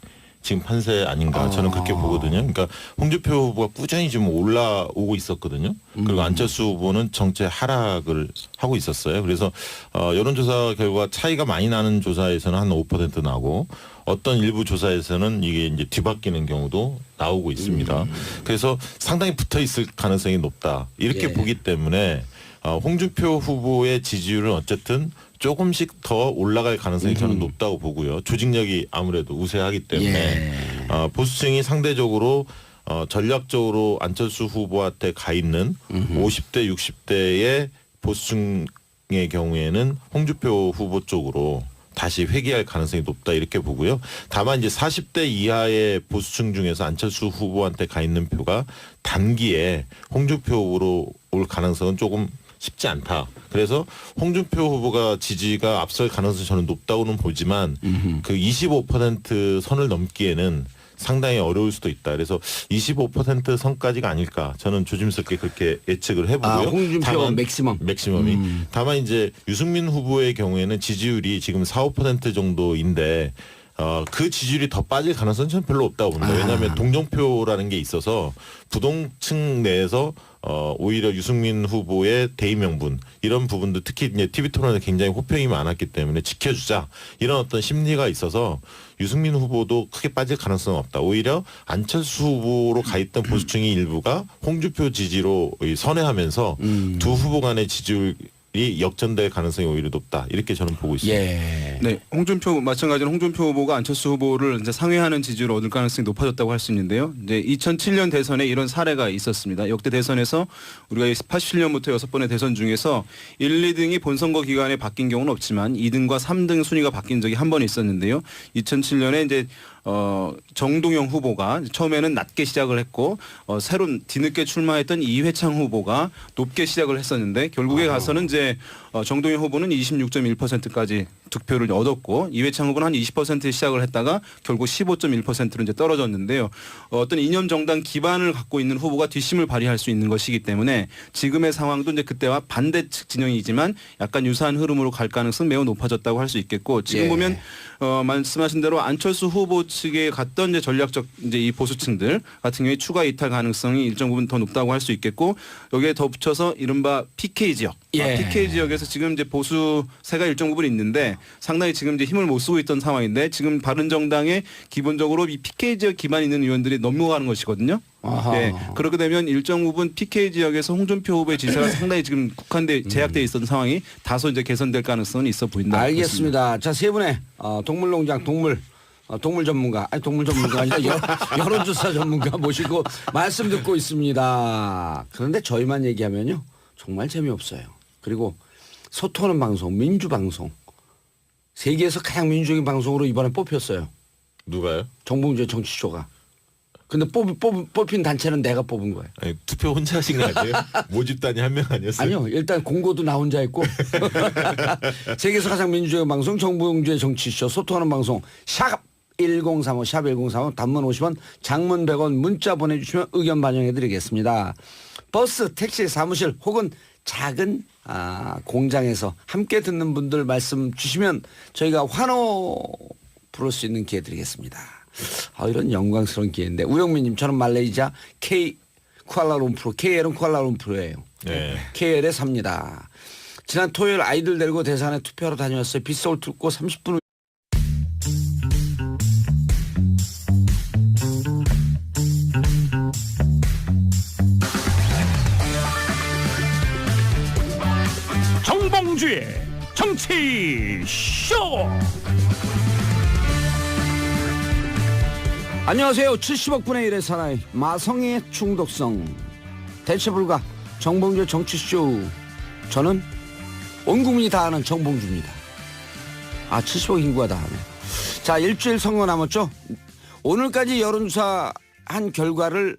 S8: 지금 판세 아닌가 저는 그렇게 보거든요. 그러니까 홍준표 후보가 꾸준히 지금 올라오고 있었거든요. 그리고 안철수 후보는 정체 하락을 하고 있었어요. 그래서 여론조사 결과 차이가 많이 나는 조사에서는 한 5% 나고 어떤 일부 조사에서는 이게 이제 뒤바뀌는 경우도 나오고 있습니다. 그래서 상당히 붙어 있을 가능성이 높다. 이렇게
S1: 예.
S8: 보기 때문에 홍준표 후보의 지지율은 어쨌든 조금씩 더 올라갈 가능성이 저는 높다고 보고요. 조직력이 아무래도 우세하기 때문에 보수층이 상대적으로 전략적으로 안철수 후보한테 가 있는 50대, 60대의 보수층의 경우에는 홍준표 후보 쪽으로 다시 회귀할 가능성이 높다 이렇게 보고요. 다만 이제 40대 이하의 보수층 중에서 안철수 후보한테 가 있는 표가 단기에 홍준표 후보로 올 가능성은 조금 쉽지 않다. 그래서 홍준표 후보가 지지가 앞설 가능성이 저는 높다고는 보지만 그 25% 선을 넘기에는 상당히 어려울 수도 있다. 그래서 25% 선까지가 아닐까. 저는 조심스럽게 그렇게 예측을 해보고요.
S1: 홍준표 맥시멈이.
S8: 다만 이제 유승민 후보의 경우에는 지지율이 지금 4~5% 정도인데 그 지지율이 더 빠질 가능성은 저는 별로 없다고 봅니다. 왜냐하면 동정표라는 게 있어서 부동층 내에서 오히려 유승민 후보의 대의 명분 이런 부분도 특히 이제 TV 토론에 굉장히 호평이 많았기 때문에 지켜주자 이런 어떤 심리가 있어서 유승민 후보도 크게 빠질 가능성은 없다. 오히려 안철수 후보로 가 있던 보수층의 일부가 홍준표 지지로 선회하면서 두 후보 간의 지지율 이 역전될 가능성이 오히려 높다 이렇게 저는 보고 있습니다.
S1: 예.
S9: 네, 마찬가지로 홍준표 후보가 안철수 후보를 이제 상회하는 지지를 얻을 가능성이 높아졌다고 할 수 있는데요. 이제 2007년 대선에 이런 사례가 있었습니다. 역대 대선에서 우리가 87년부터 6번의 대선 중에서 1, 2등이 본선거 기간에 바뀐 경우는 없지만 2등과 3등 순위가 바뀐 적이 한 번 있었는데요. 2007년에 이제 정동영 후보가 처음에는 낮게 시작을 했고 새로 뒤늦게 출마했던 이회창 후보가 높게 시작을 했었는데 결국에 가서는 이제 정동영 후보는 26.1%까지 득표를 얻었고 이회창 후보는 한 20% 시작을 했다가 결국 15.1%로 이제 떨어졌는데요. 어떤 이념 정당 기반을 갖고 있는 후보가 뒷심을 발휘할 수 있는 것이기 때문에 지금의 상황도 이제 그때와 반대측 진영이지만 약간 유사한 흐름으로 갈 가능성은 매우 높아졌다고 할 수 있겠고 지금 보면 말씀하신 대로 안철수 후보 측에 갔던 이제 전략적 이제 이 보수층들 같은 경우에 추가 이탈 가능성이 일정 부분 더 높다고 할 수 있겠고 여기에 더 붙여서 이른바 PK 지역, PK 지역에서 지금 이제 보수세가 일정 부분 있는데 상당히 지금 이제 힘을 못 쓰고 있던 상황인데 지금 바른정당에 기본적으로 이 PK 지역 기반 있는 의원들이 넘어가는 것이거든요. 네, 그렇게 되면 일정 부분 PK 지역에서 홍준표 후보의 지지가 상당히 지금 제약돼 있었던 상황이 다소 이제 개선될 가능성은 있어 보인다.
S1: 알겠습니다. 자, 세 분의 동물농장 동물 전문가, 아니 동물 전문가 아니라 여론조사 전문가 모시고 말씀 듣고 있습니다. 그런데 저희만 얘기하면요 정말 재미없어요. 그리고 소통하는 방송, 민주방송, 세계에서 가장 민주적인 방송으로 이번에 뽑혔어요.
S8: 누가요?
S1: 정봉주의 정치쇼가. 근데 뽑힌 단체는 내가 뽑은 거예요.
S8: 아니, 투표 혼자 하신 거 아니에요? 모집단이 한 명 아니었어요?
S1: 아니요. 일단 공고도 나 혼자 했고 세계에서 가장 민주적인 방송 정봉주의 정치쇼 소통하는 방송 샵 1035 샵 1035 단문 50원 장문 100원 문자 보내주시면 의견 반영해드리겠습니다. 버스 택시 사무실 혹은 작은 공장에서 함께 듣는 분들 말씀 주시면 저희가 환호 부를 수 있는 기회 드리겠습니다. 이런 영광스러운 기회인데 우영민님 저는 말레이시아 쿠알라룸푸르 KL은 쿠알라룸푸르예요.
S8: 네.
S1: KL에 삽니다. 지난 토요일 아이들 데리고 대산에 투표하러 다녀왔어요. 빗소울 듣고 30분
S2: 정봉주의 정치쇼.
S1: 안녕하세요. 70억 분의 1의 사나이 마성의 중독성 대체불가 정봉주의 정치쇼. 저는 온 국민이 다 아는 정봉주입니다. 70억 인구가 다 아네. 자, 일주일 선거 남았죠. 오늘까지 여론조사 한 결과를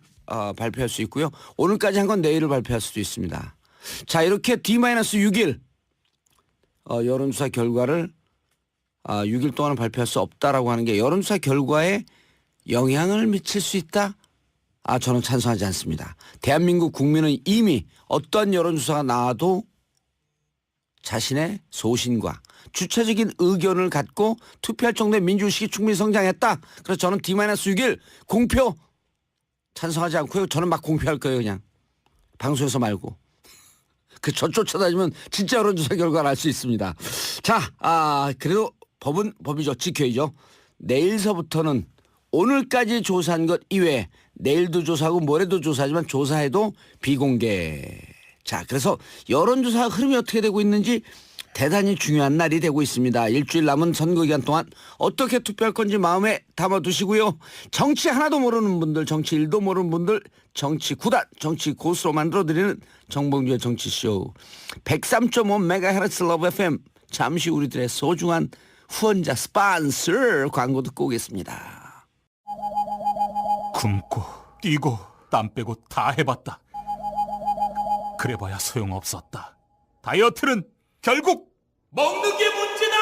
S1: 발표할 수 있고요. 오늘까지 한 건 내일을 발표할 수도 있습니다. 자, 이렇게 D-6일 여론조사 결과를 6일 동안 발표할 수 없다라고 하는 게 여론조사 결과에 영향을 미칠 수 있다? 저는 찬성하지 않습니다. 대한민국 국민은 이미 어떠한 여론조사가 나와도 자신의 소신과 주체적인 의견을 갖고 투표할 정도의 민주의식이 충분히 성장했다. 그래서 저는 D-6일 공표 찬성하지 않고요. 저는 막 공표할 거예요. 그냥 방송에서 말고. 저 쫓아다니면 진짜 여론조사 결과를 알 수 있습니다. 자, 그래도 법은 법이죠. 지켜야죠. 내일서부터는 오늘까지 조사한 것 이외에 내일도 조사하고 모레도 조사하지만 조사해도 비공개. 자, 그래서 여론조사 흐름이 어떻게 되고 있는지 대단히 중요한 날이 되고 있습니다. 일주일 남은 선거 기간 동안 어떻게 투표할 건지 마음에 담아두시고요. 정치 하나도 모르는 분들, 정치 1도 모르는 분들, 정치 9단, 정치 고수로 만들어드리는 정봉주의 정치쇼 103.5MHz 러브 FM. 잠시 우리들의 소중한 후원자 스폰서 광고 듣고 오겠습니다.
S2: 굶고 뛰고 땀 빼고 다 해봤다. 그래봐야 소용없었다. 다이어트는 결국 먹는 게 문제다!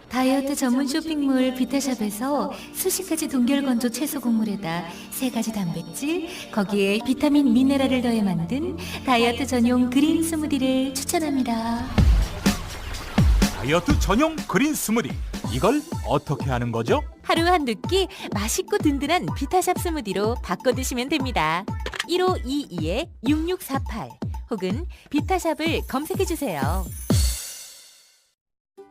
S3: 다이어트 전문 쇼핑몰 비타샵에서 수십 가지 동결 건조 채소 곡물에다 3가지 단백질, 거기에 비타민 미네랄을 더해 만든 다이어트 전용 그린 스무디를 추천합니다.
S2: 다이어트 전용 그린 스무디. 이걸 어떻게 하는 거죠?
S3: 하루 한 끼 맛있고 든든한 비타샵 스무디로 바꿔 드시면 됩니다. 1522-6648 혹은 비타샵을 검색해 주세요.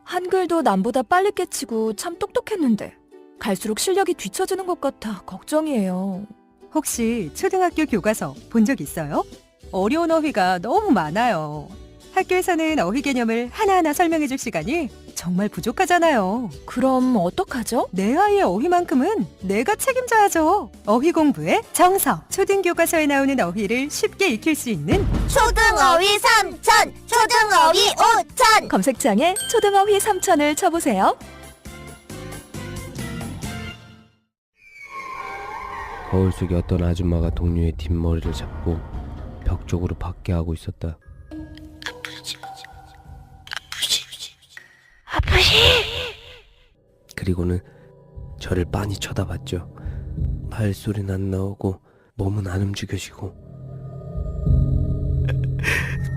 S4: 한글도 남보다 빨리 깨치고 참 똑똑했는데 갈수록 실력이 뒤처지는 것 같아 걱정이에요.
S5: 혹시 초등학교 교과서 본 적 있어요? 어려운 어휘가 너무 많아요. 학교에서는 어휘 개념을 하나하나 설명해 줄 시간이 정말 부족하잖아요.
S4: 그럼 어떡하죠?
S5: 내 아이의 어휘만큼은 내가 책임져야죠. 어휘 공부의 정석. 초등교과서에 나오는 어휘를 쉽게 익힐 수 있는
S6: 초등어휘 3천, 초등어휘 5천.
S4: 검색창에 초등어휘 3천을 쳐보세요.
S7: 거울 속에 어떤 아줌마가 동료의 뒷머리를 잡고 벽 쪽으로 받게 하고 있었다. 그리고는 저를 빤히 쳐다봤죠. 발소리는 안 나오고 몸은 안 움직여지고.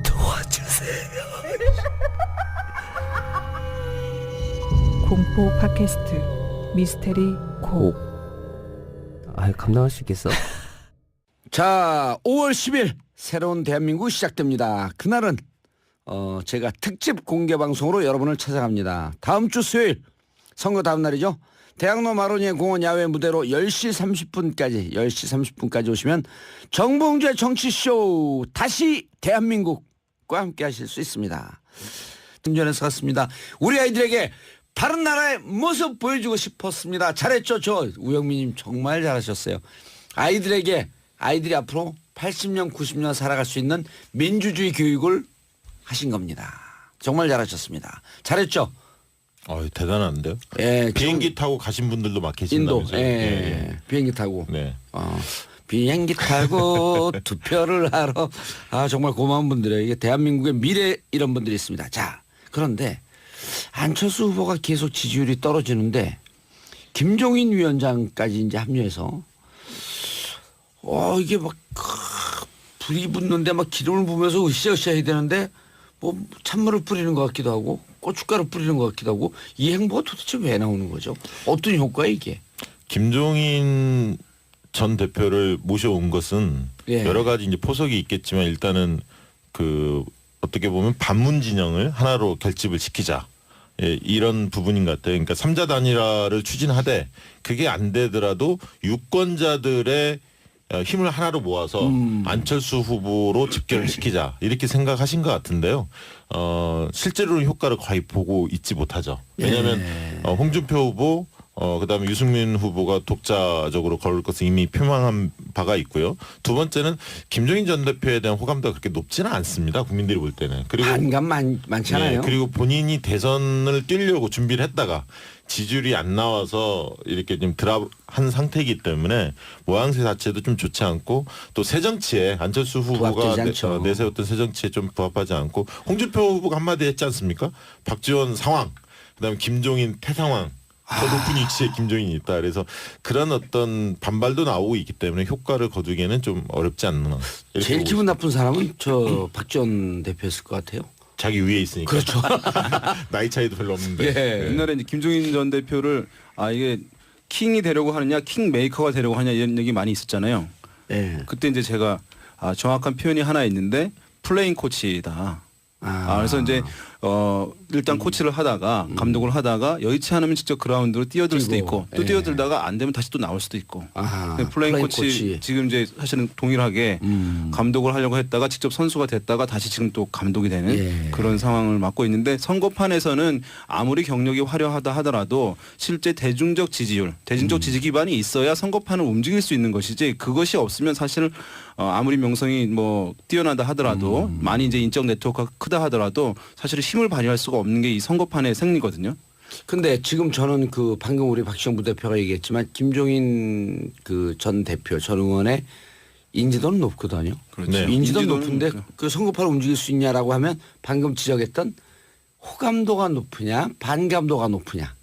S7: 도와주세요.
S5: 공포 팟캐스트 미스테리 고.
S7: 감당할 수 있겠어?
S1: 자, 5월 10일 새로운 대한민국 시작됩니다. 그날은 제가 특집 공개 방송으로 여러분을 찾아갑니다. 다음 주 수요일 선거 다음 날이죠. 대학로 마로니에 공원 야외 무대로 10시 30분까지 오시면 정봉주의 정치쇼 다시 대한민국과 함께 하실 수 있습니다. 운전해서 갔습니다. 우리 아이들에게 바른 나라의 모습 보여주고 싶었습니다. 잘했죠. 저 우영민님 정말 잘하셨어요. 아이들이 앞으로 80년 90년 살아갈 수 있는 민주주의 교육을 하신 겁니다. 정말 잘하셨습니다. 잘했죠.
S8: 대단한데요.
S1: 예,
S8: 비행기 타고 가신 분들도 막 계신다면서요.
S1: 인도, 비행기 타고.
S8: 네.
S1: 비행기 타고 투표를 하러. 정말 고마운 분들이에요. 이게 대한민국의 미래 이런 분들이 있습니다. 자, 그런데 안철수 후보가 계속 지지율이 떨어지는데 김종인 위원장까지 이제 합류해서 이게 막 불이 붙는데 막 기름을 부으면서 으쌰으쌰 해야 되는데 뭐 찬물을 뿌리는 것 같기도 하고 고춧가루 뿌리는 것 같기도 하고 이 행보가 도대체 왜 나오는 거죠? 어떤 효과야 이게?
S8: 김종인 전 대표를 모셔온 것은 여러 가지 이제 포석이 있겠지만 일단은 어떻게 보면 반문 진영을 하나로 결집을 시키자. 이런 부분인 것 같아요. 그러니까 3자 단일화를 추진하되 그게 안 되더라도 유권자들의 힘을 하나로 모아서 안철수 후보로 집결을 시키자 이렇게 생각하신 것 같은데요. 실제로는 효과를 거의 보고 있지 못하죠. 왜냐하면 홍준표 후보 그다음에 유승민 후보가 독자적으로 걸을 것을 이미 표명한 바가 있고요. 두 번째는 김종인 전 대표에 대한 호감도가 그렇게 높지는 않습니다. 국민들이 볼 때는. 그리고
S1: 반감 많잖아요.
S8: 네, 그리고 본인이 대선을 뛰려고 준비를 했다가 지지율이 안 나와서 이렇게 좀 드랍한 상태이기 때문에 모양새 자체도 좀 좋지 않고 또 새정치에 안철수 후보가
S1: 부합되지 않죠.
S8: 내세웠던 새정치에 좀 부합하지 않고 홍준표 후보가 한마디 했지 않습니까? 박지원 상황, 그다음에 김종인 태상황. 더 높은 위치에 김종인이 있다. 그래서 그런 어떤 반발도 나오고 있기 때문에 효과를 거두기에는 좀 어렵지 않나.
S1: 제일 기분 나쁜 사람은 저 박지원 대표였을 것 같아요.
S8: 자기 위에 있으니까.
S1: 그렇죠.
S8: 나이 차이도 별로 없는데.
S1: 예.
S9: 옛날에 이제 김종인 전 대표를 이게 킹이 되려고 하느냐, 킹 메이커가 되려고 하느냐 이런 얘기 많이 있었잖아요.
S1: 예.
S9: 그때 이제 제가 정확한 표현이 하나 있는데 플레잉 코치다. 그래서 이제 일단 코치를 하다가 감독을 하다가 여의치 않으면 직접 그라운드로 뛰어들 수도 있고 또 뛰어들다가 안 되면 다시 또 나올 수도 있고. 플레잉 코치 지금 이제 사실은 동일하게 감독을 하려고 했다가 직접 선수가 됐다가 다시 지금 또 감독이 되는 그런 상황을 맡고 있는데 선거판에서는 아무리 경력이 화려하다 하더라도 실제 대중적 지지율, 대중적 지지 기반이 있어야 선거판을 움직일 수 있는 것이지 그것이 없으면 사실 아무리 명성이 뭐 뛰어나다 하더라도 많이 이제 인적 네트워크가 크다 하더라도 사실 힘을 발휘할 수가 없는 게 이 선거판의 생리거든요.
S1: 근데 지금 저는 그 방금 우리 박시영 부대표가 얘기했지만 김종인 그 전 대표 전 의원의 인지도는 높거든요.
S9: 그렇죠.
S1: 네. 인지도는 높은데
S9: 높죠.
S1: 그 선거판을 움직일 수 있냐라고 하면 방금 지적했던 호감도가 높으냐 반감도가 높으냐.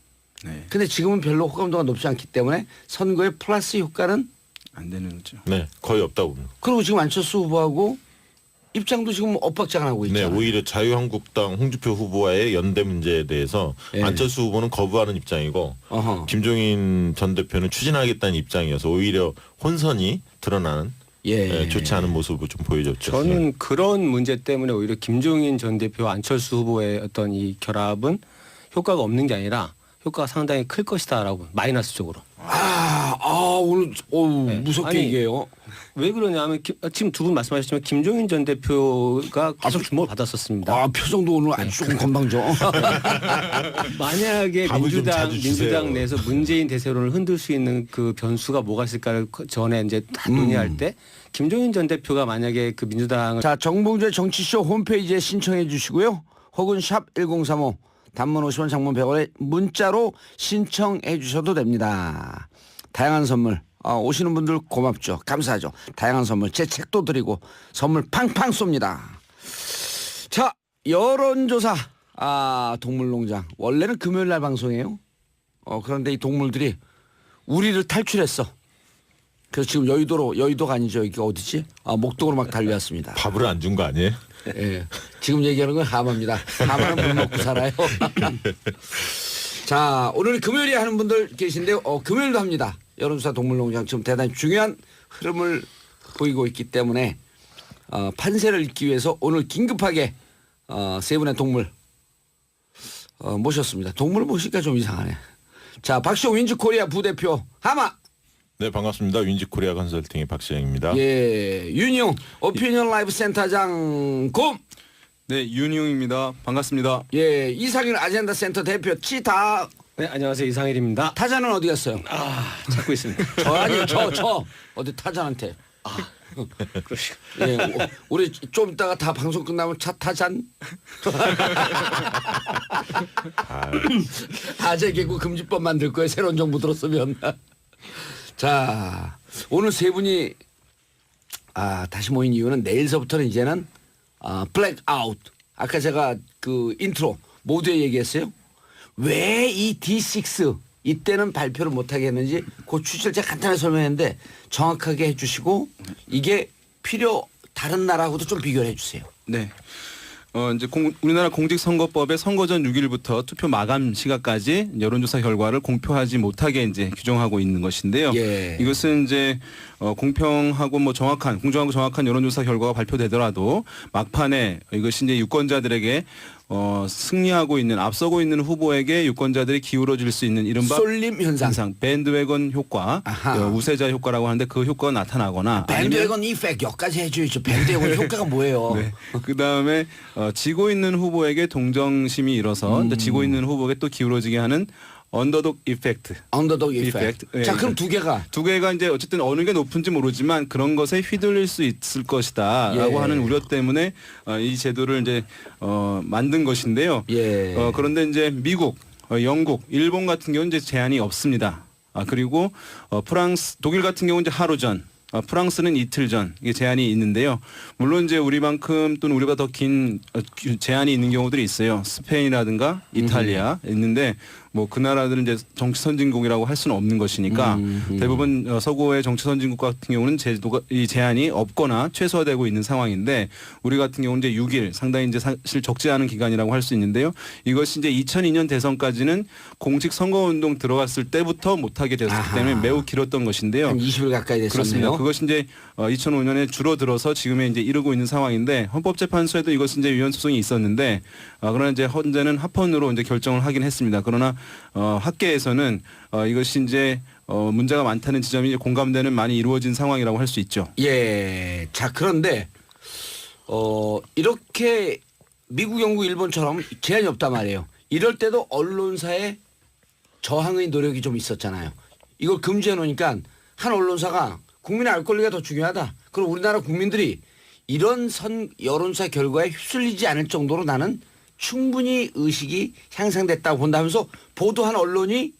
S9: 네.
S1: 근데 지금은 별로 호감도가 높지 않기 때문에 선거의 플러스 효과는
S9: 안 되는 거죠.
S8: 네, 거의 없다고 봅니다.
S1: 그리고 지금 안철수 후보하고 입장도 지금 엇박자가 나고
S8: 네,
S1: 있잖아요.
S8: 오히려 자유한국당 홍준표 후보와의 연대 문제에 대해서
S1: 예.
S8: 안철수 후보는 거부하는 입장이고
S1: 어허.
S8: 김종인 전 대표는 추진하겠다는 입장이어서 오히려 혼선이 드러나는 좋지 않은 모습을 좀 보여줬죠.
S10: 저는 그런 문제 때문에 오히려 김종인 전 대표 안철수 후보의 어떤 이 결합은 효과가 없는 게 아니라 효과가 상당히 클 것이다라고 마이너스 쪽으로.
S1: 오늘
S10: 네.
S1: 무섭게
S10: 아니,
S1: 얘기해요.
S10: 왜 그러냐면 지금 두 분 말씀하셨지만 김종인 전 대표가 계속 주목을 받았었습니다.
S1: 표정도 오늘 아주 조금 건방져.
S10: 만약에
S8: 밥을 좀 자주 주세요.
S10: 민주당 내에서 문재인 대세론을 흔들 수 있는 그 변수가 뭐가 있을까를 전에 이제 다 논의할 때 김종인 전 대표가 만약에 그 민주당을
S1: 자, 정봉주의 정치쇼 홈페이지에 신청해 주시고요. 혹은 샵 1035 단문 50원 장문 100원에 문자로 신청해 주셔도 됩니다. 다양한 선물 오시는 분들 고맙죠. 감사하죠. 다양한 선물 제 책도 드리고 선물 팡팡 쏩니다. 자, 여론조사 동물농장 원래는 금요일 날 방송해요. 그런데 이 동물들이 우리를 탈출했어. 그래서 지금 여의도가 아니죠. 이게 어디지? 목동으로 막 달려왔습니다.
S8: 밥을 안 준 거 아니에요?
S1: 예. 지금 얘기하는 건 하마입니다. 하마는 물 먹고 살아요. 자, 오늘 금요일에 하는 분들 계신데요. 금요일도 합니다. 여론조사 동물농장 지금 대단히 중요한 흐름을 보이고 있기 때문에 판세를 읽기 위해서 오늘 긴급하게 세 분의 동물 모셨습니다. 동물 모시니까 좀 이상하네. 자, 박시영 윈즈코리아 부대표 하마.
S8: 네, 반갑습니다. 윈지코리아 컨설팅의 박시영입니다.
S1: 예, 윤용 오피니언 라이브 센터장 곰.
S9: 네, 윤희용입니다. 반갑습니다.
S1: 예, 이상일 아젠다 센터 대표 치타.
S10: 네, 안녕하세요. 이상일입니다.
S1: 타자는 어디 갔어요?
S10: 찾고 있습니다.
S1: 저 어디 타잔한테. 예, 우리 좀 이따가 다 방송 끝나면 차 타잔. 아재 개구 금지법 만들 거예요. 새로운 정부 들었으면. 자, 오늘 세 분이 다시 모인 이유는 내일서부터는 이제는 블랙아웃. 아까 제가 그 인트로 모두에 얘기했어요. 왜 이 D6 이때는 발표를 못하게 했는지 그 취지를 제가 간단하게 설명했는데 정확하게 해주시고 이게 다른 나라하고도 좀 비교를 해주세요.
S9: 네. 이제 우리나라 공직선거법의 선거 전 6일부터 투표 마감 시각까지 여론조사 결과를 공표하지 못하게 이제 규정하고 있는 것인데요.
S1: 예.
S9: 이것은 이제 공평하고 공정하고 정확한 여론조사 결과가 발표되더라도 막판에 이것이 이제 유권자들에게 승리하고 있는 앞서고 있는 후보에게 유권자들이 기울어질 수 있는 이른바
S1: 쏠림 현상.
S9: 밴드웨건 효과, 우세자 효과라고 하는데 그 효과가 나타나거나
S1: 밴드웨건 이펙트 여기까지 해줘야죠. 밴드웨건 효과가 뭐예요?
S9: 네. 그다음에 지고 있는 후보에게 동정심이 일어서 지고 있는 후보에게 또 기울어지게 하는 언더독 이펙트.
S1: 언더독 이펙트.
S9: 예,
S1: 자, 그럼 두 개가
S9: 이제 어쨌든 어느 게 높은지 모르지만 그런 것에 휘둘릴 수 있을 것이다라고
S1: 예.
S9: 하는 우려 때문에 이 제도를 이제 만든 것인데요.
S1: 예.
S9: 그런데 이제 미국, 영국, 일본 같은 경우는 이제 제한이 없습니다. 그리고 프랑스, 독일 같은 경우는 이제 하루 전, 프랑스는 이틀 전 이게 제한이 있는데요. 물론 이제 우리만큼 또는 우리가 더 긴 제한이 있는 경우들이 있어요. 스페인이라든가 이탈리아 있는데 뭐 그 나라들은 이제 정치 선진국이라고 할 수는 없는 것이니까 대부분 서구의 정치 선진국 같은 경우는 이 제한이 없거나 최소화되고 있는 상황인데 우리 같은 경우는 이제 6일 상당히 이제 사실 적지 않은 기간이라고 할 수 있는데요. 이것이 이제 2002년 대선까지는 공식 선거운동 들어갔을 때부터 못하게 되었기 때문에 매우 길었던 것인데요.
S1: 한 20일 가까이 됐었네요.
S9: 그렇습니다. 그것이 이제 2005년에 줄어들어서 지금에 이제 이르고 있는 상황인데 헌법재판소에도 이것이 이제 위헌 소송이 있었는데 그러나 이제 현재는 합헌으로 이제 결정을 하긴 했습니다. 그러나 학계에서는 이것이 이제 문제가 많다는 지점이 이제 공감대는 많이 이루어진 상황이라고 할 수 있죠.
S1: 예. 자, 그런데 이렇게 미국, 영국, 일본처럼 제한이 없단 말이에요. 이럴 때도 언론사의 저항의 노력이 좀 있었잖아요. 이걸 금지해 놓으니까 한 언론사가 국민의 알 권리가 더 중요하다. 그럼 우리나라 국민들이 이런 여론사 결과에 휩쓸리지 않을 정도로 나는 충분히 의식이 향상됐다고 본다면서 보도한 언론이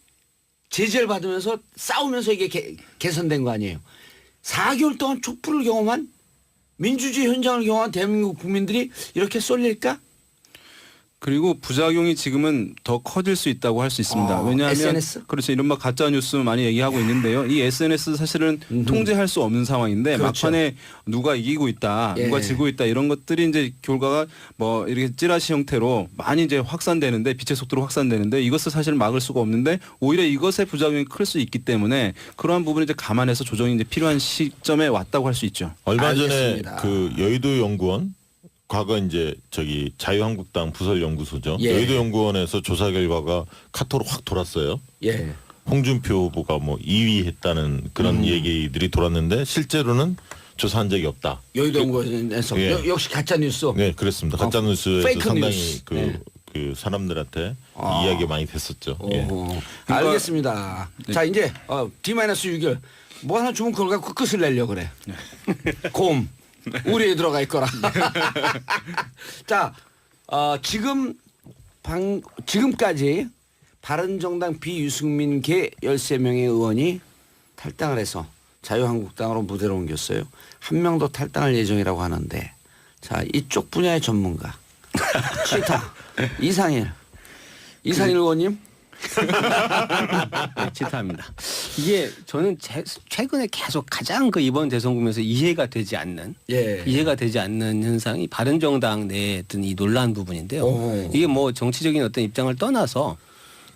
S1: 제재를 받으면서 싸우면서 이게 개선된 거 아니에요. 4개월 동안 촛불을 경험한 민주주의 현장을 경험한 대한민국 국민들이 이렇게 쏠릴까?
S9: 그리고 부작용이 지금은 더 커질 수 있다고 할 수 있습니다. 왜냐하면
S1: SNS?
S9: 그렇죠. 이른바 가짜 뉴스 많이 얘기하고 있는데요. 이 SNS 사실은 통제할 수 없는 상황인데
S1: 그렇죠.
S9: 막판에 누가 이기고 있다, 누가 지고 있다 이런 것들이 이제 결과가 뭐 이렇게 찌라시 형태로 많이 이제 확산되는데 빛의 속도로 확산되는데 이것을 사실 막을 수가 없는데 오히려 이것의 부작용이 클 수 있기 때문에 그러한 부분을 이제 감안해서 조정이 이제 필요한 시점에 왔다고 할 수 있죠.
S8: 얼마
S1: 알겠습니다.
S8: 전에 그 여의도 연구원 과거 이제 자유한국당 부설 연구소죠.
S1: 예.
S8: 여의도 연구원에서 조사 결과가 카톡으로 확 돌았어요.
S1: 예.
S8: 홍준표 후보가 뭐 2위 했다는 그런 얘기들이 돌았는데 실제로는 조사한 적이 없다.
S1: 여의도 연구원에서
S8: 예.
S1: 역시 가짜 뉴스.
S8: 네, 그렇습니다. 가짜 뉴스에서
S1: 페이크
S8: 상당히
S1: 뉴스.
S8: 그 사람들한테 이야기가 많이 됐었죠. 예.
S1: 알겠습니다. 자, 이제 D-6일 뭐 하나 주면 그걸 갖고 끝을 내려고 그래. 곰. 우리에 들어가 있거라. 자, 지금까지 바른정당 비유승민 계 13명의 의원이 탈당을 해서 자유한국당으로 무대로 옮겼어요. 한 명도 탈당할 예정이라고 하는데, 자, 이쪽 분야의 전문가 치타 이상일 의원님.
S10: 네, 치타입니다. 이게 저는 최근에 계속 가장 이번 대선 국면에서 이해가 되지 않는 현상이 바른정당 내에 어떤 이 논란 부분인데요. 이게 뭐 정치적인 어떤 입장을 떠나서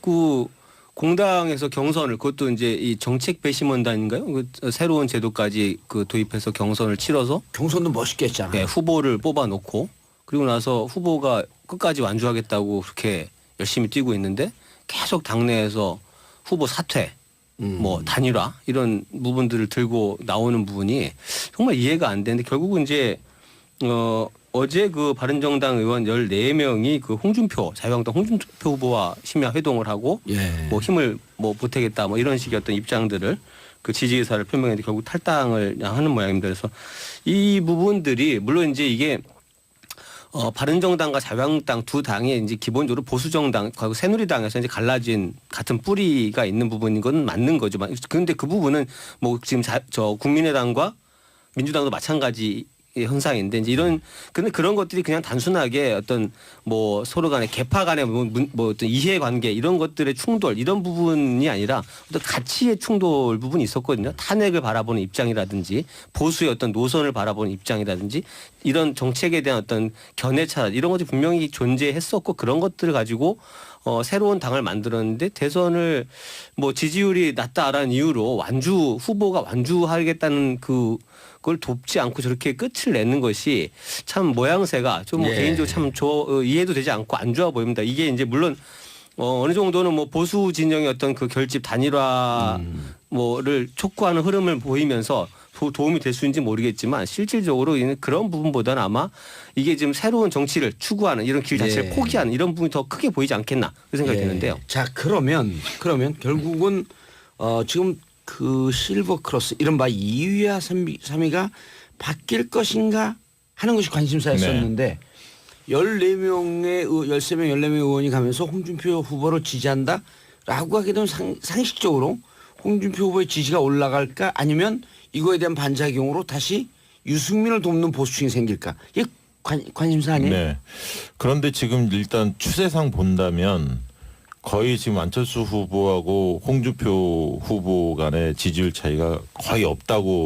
S10: 그 공당에서 경선을 그것도 이제 이 정책 배심원단인가요? 그 새로운 제도까지 도입해서 경선을 치러서
S1: 경선도 멋있게 했잖아요.
S10: 네, 후보를 뽑아놓고 그리고 나서 후보가 끝까지 완주하겠다고 그렇게 열심히 뛰고 있는데 계속 당내에서 후보 사퇴, 뭐 단일화 이런 부분들을 들고 나오는 부분이 정말 이해가 안 되는데 결국은 이제 어제 그 바른정당 의원 14명이 그 자유한국당 홍준표 후보와 심야 회동을 하고 뭐 힘을 뭐 보태겠다 뭐 이런 식의 어떤 입장들을 그 지지 의사를 표명했는데 결국 탈당을 하는 모양입니다. 그래서 이 부분들이 물론 이제 이게 바른정당과 자유한국당 두 당이 이제 기본적으로 보수정당, 그리고 새누리당에서 이제 갈라진 같은 뿌리가 있는 부분인 건 맞는 거죠. 그런데 그 부분은 뭐 지금 국민의당과 민주당도 마찬가지 현상인데 이제 근데 그런 것들이 그냥 단순하게 어떤 뭐 서로 간의 계파 간의 뭐 어떤 이해관계 이런 것들의 충돌 이런 부분이 아니라 어떤 가치의 충돌 부분이 있었거든요. 탄핵을 바라보는 입장이라든지 보수의 어떤 노선을 바라보는 입장이라든지 이런 정책에 대한 어떤 견해차 이런 것들이 분명히 존재했었고 그런 것들을 가지고 새로운 당을 만들었는데 대선을 뭐 지지율이 낮다라는 이유로 후보가 완주하겠다는 그걸 돕지 않고 저렇게 끝을 내는 것이 참 모양새가 좀 개인적으로 참 이해도 되지 않고 안 좋아 보입니다. 이게 이제 물론 어느 정도는 뭐 보수 진영의 어떤 그 결집 단일화 뭐를 촉구하는 흐름을 보이면서 도움이 될 수 있는지 모르겠지만 실질적으로 그런 부분보다는 아마 이게 지금 새로운 정치를 추구하는 이런 길 자체를 포기하는 이런 부분이 더 크게 보이지 않겠나 그 생각이 드는데요.
S1: 자 그러면 결국은 지금 그 실버 크로스 이른바 2위와 3위가 바뀔 것인가 하는 것이 관심사였었는데 13명, 14명 의원이 가면서 홍준표 후보를 지지한다라고 하게 되면 상식적으로 홍준표 후보의 지지가 올라갈까 아니면 이거에 대한 반작용으로 다시 유승민을 돕는 보수층이 생길까? 이게 관심사 아니에요?
S8: 네. 그런데 지금 일단 추세상 본다면 거의 지금 안철수 후보하고 홍준표 후보 간의 지지율 차이가 거의 없다고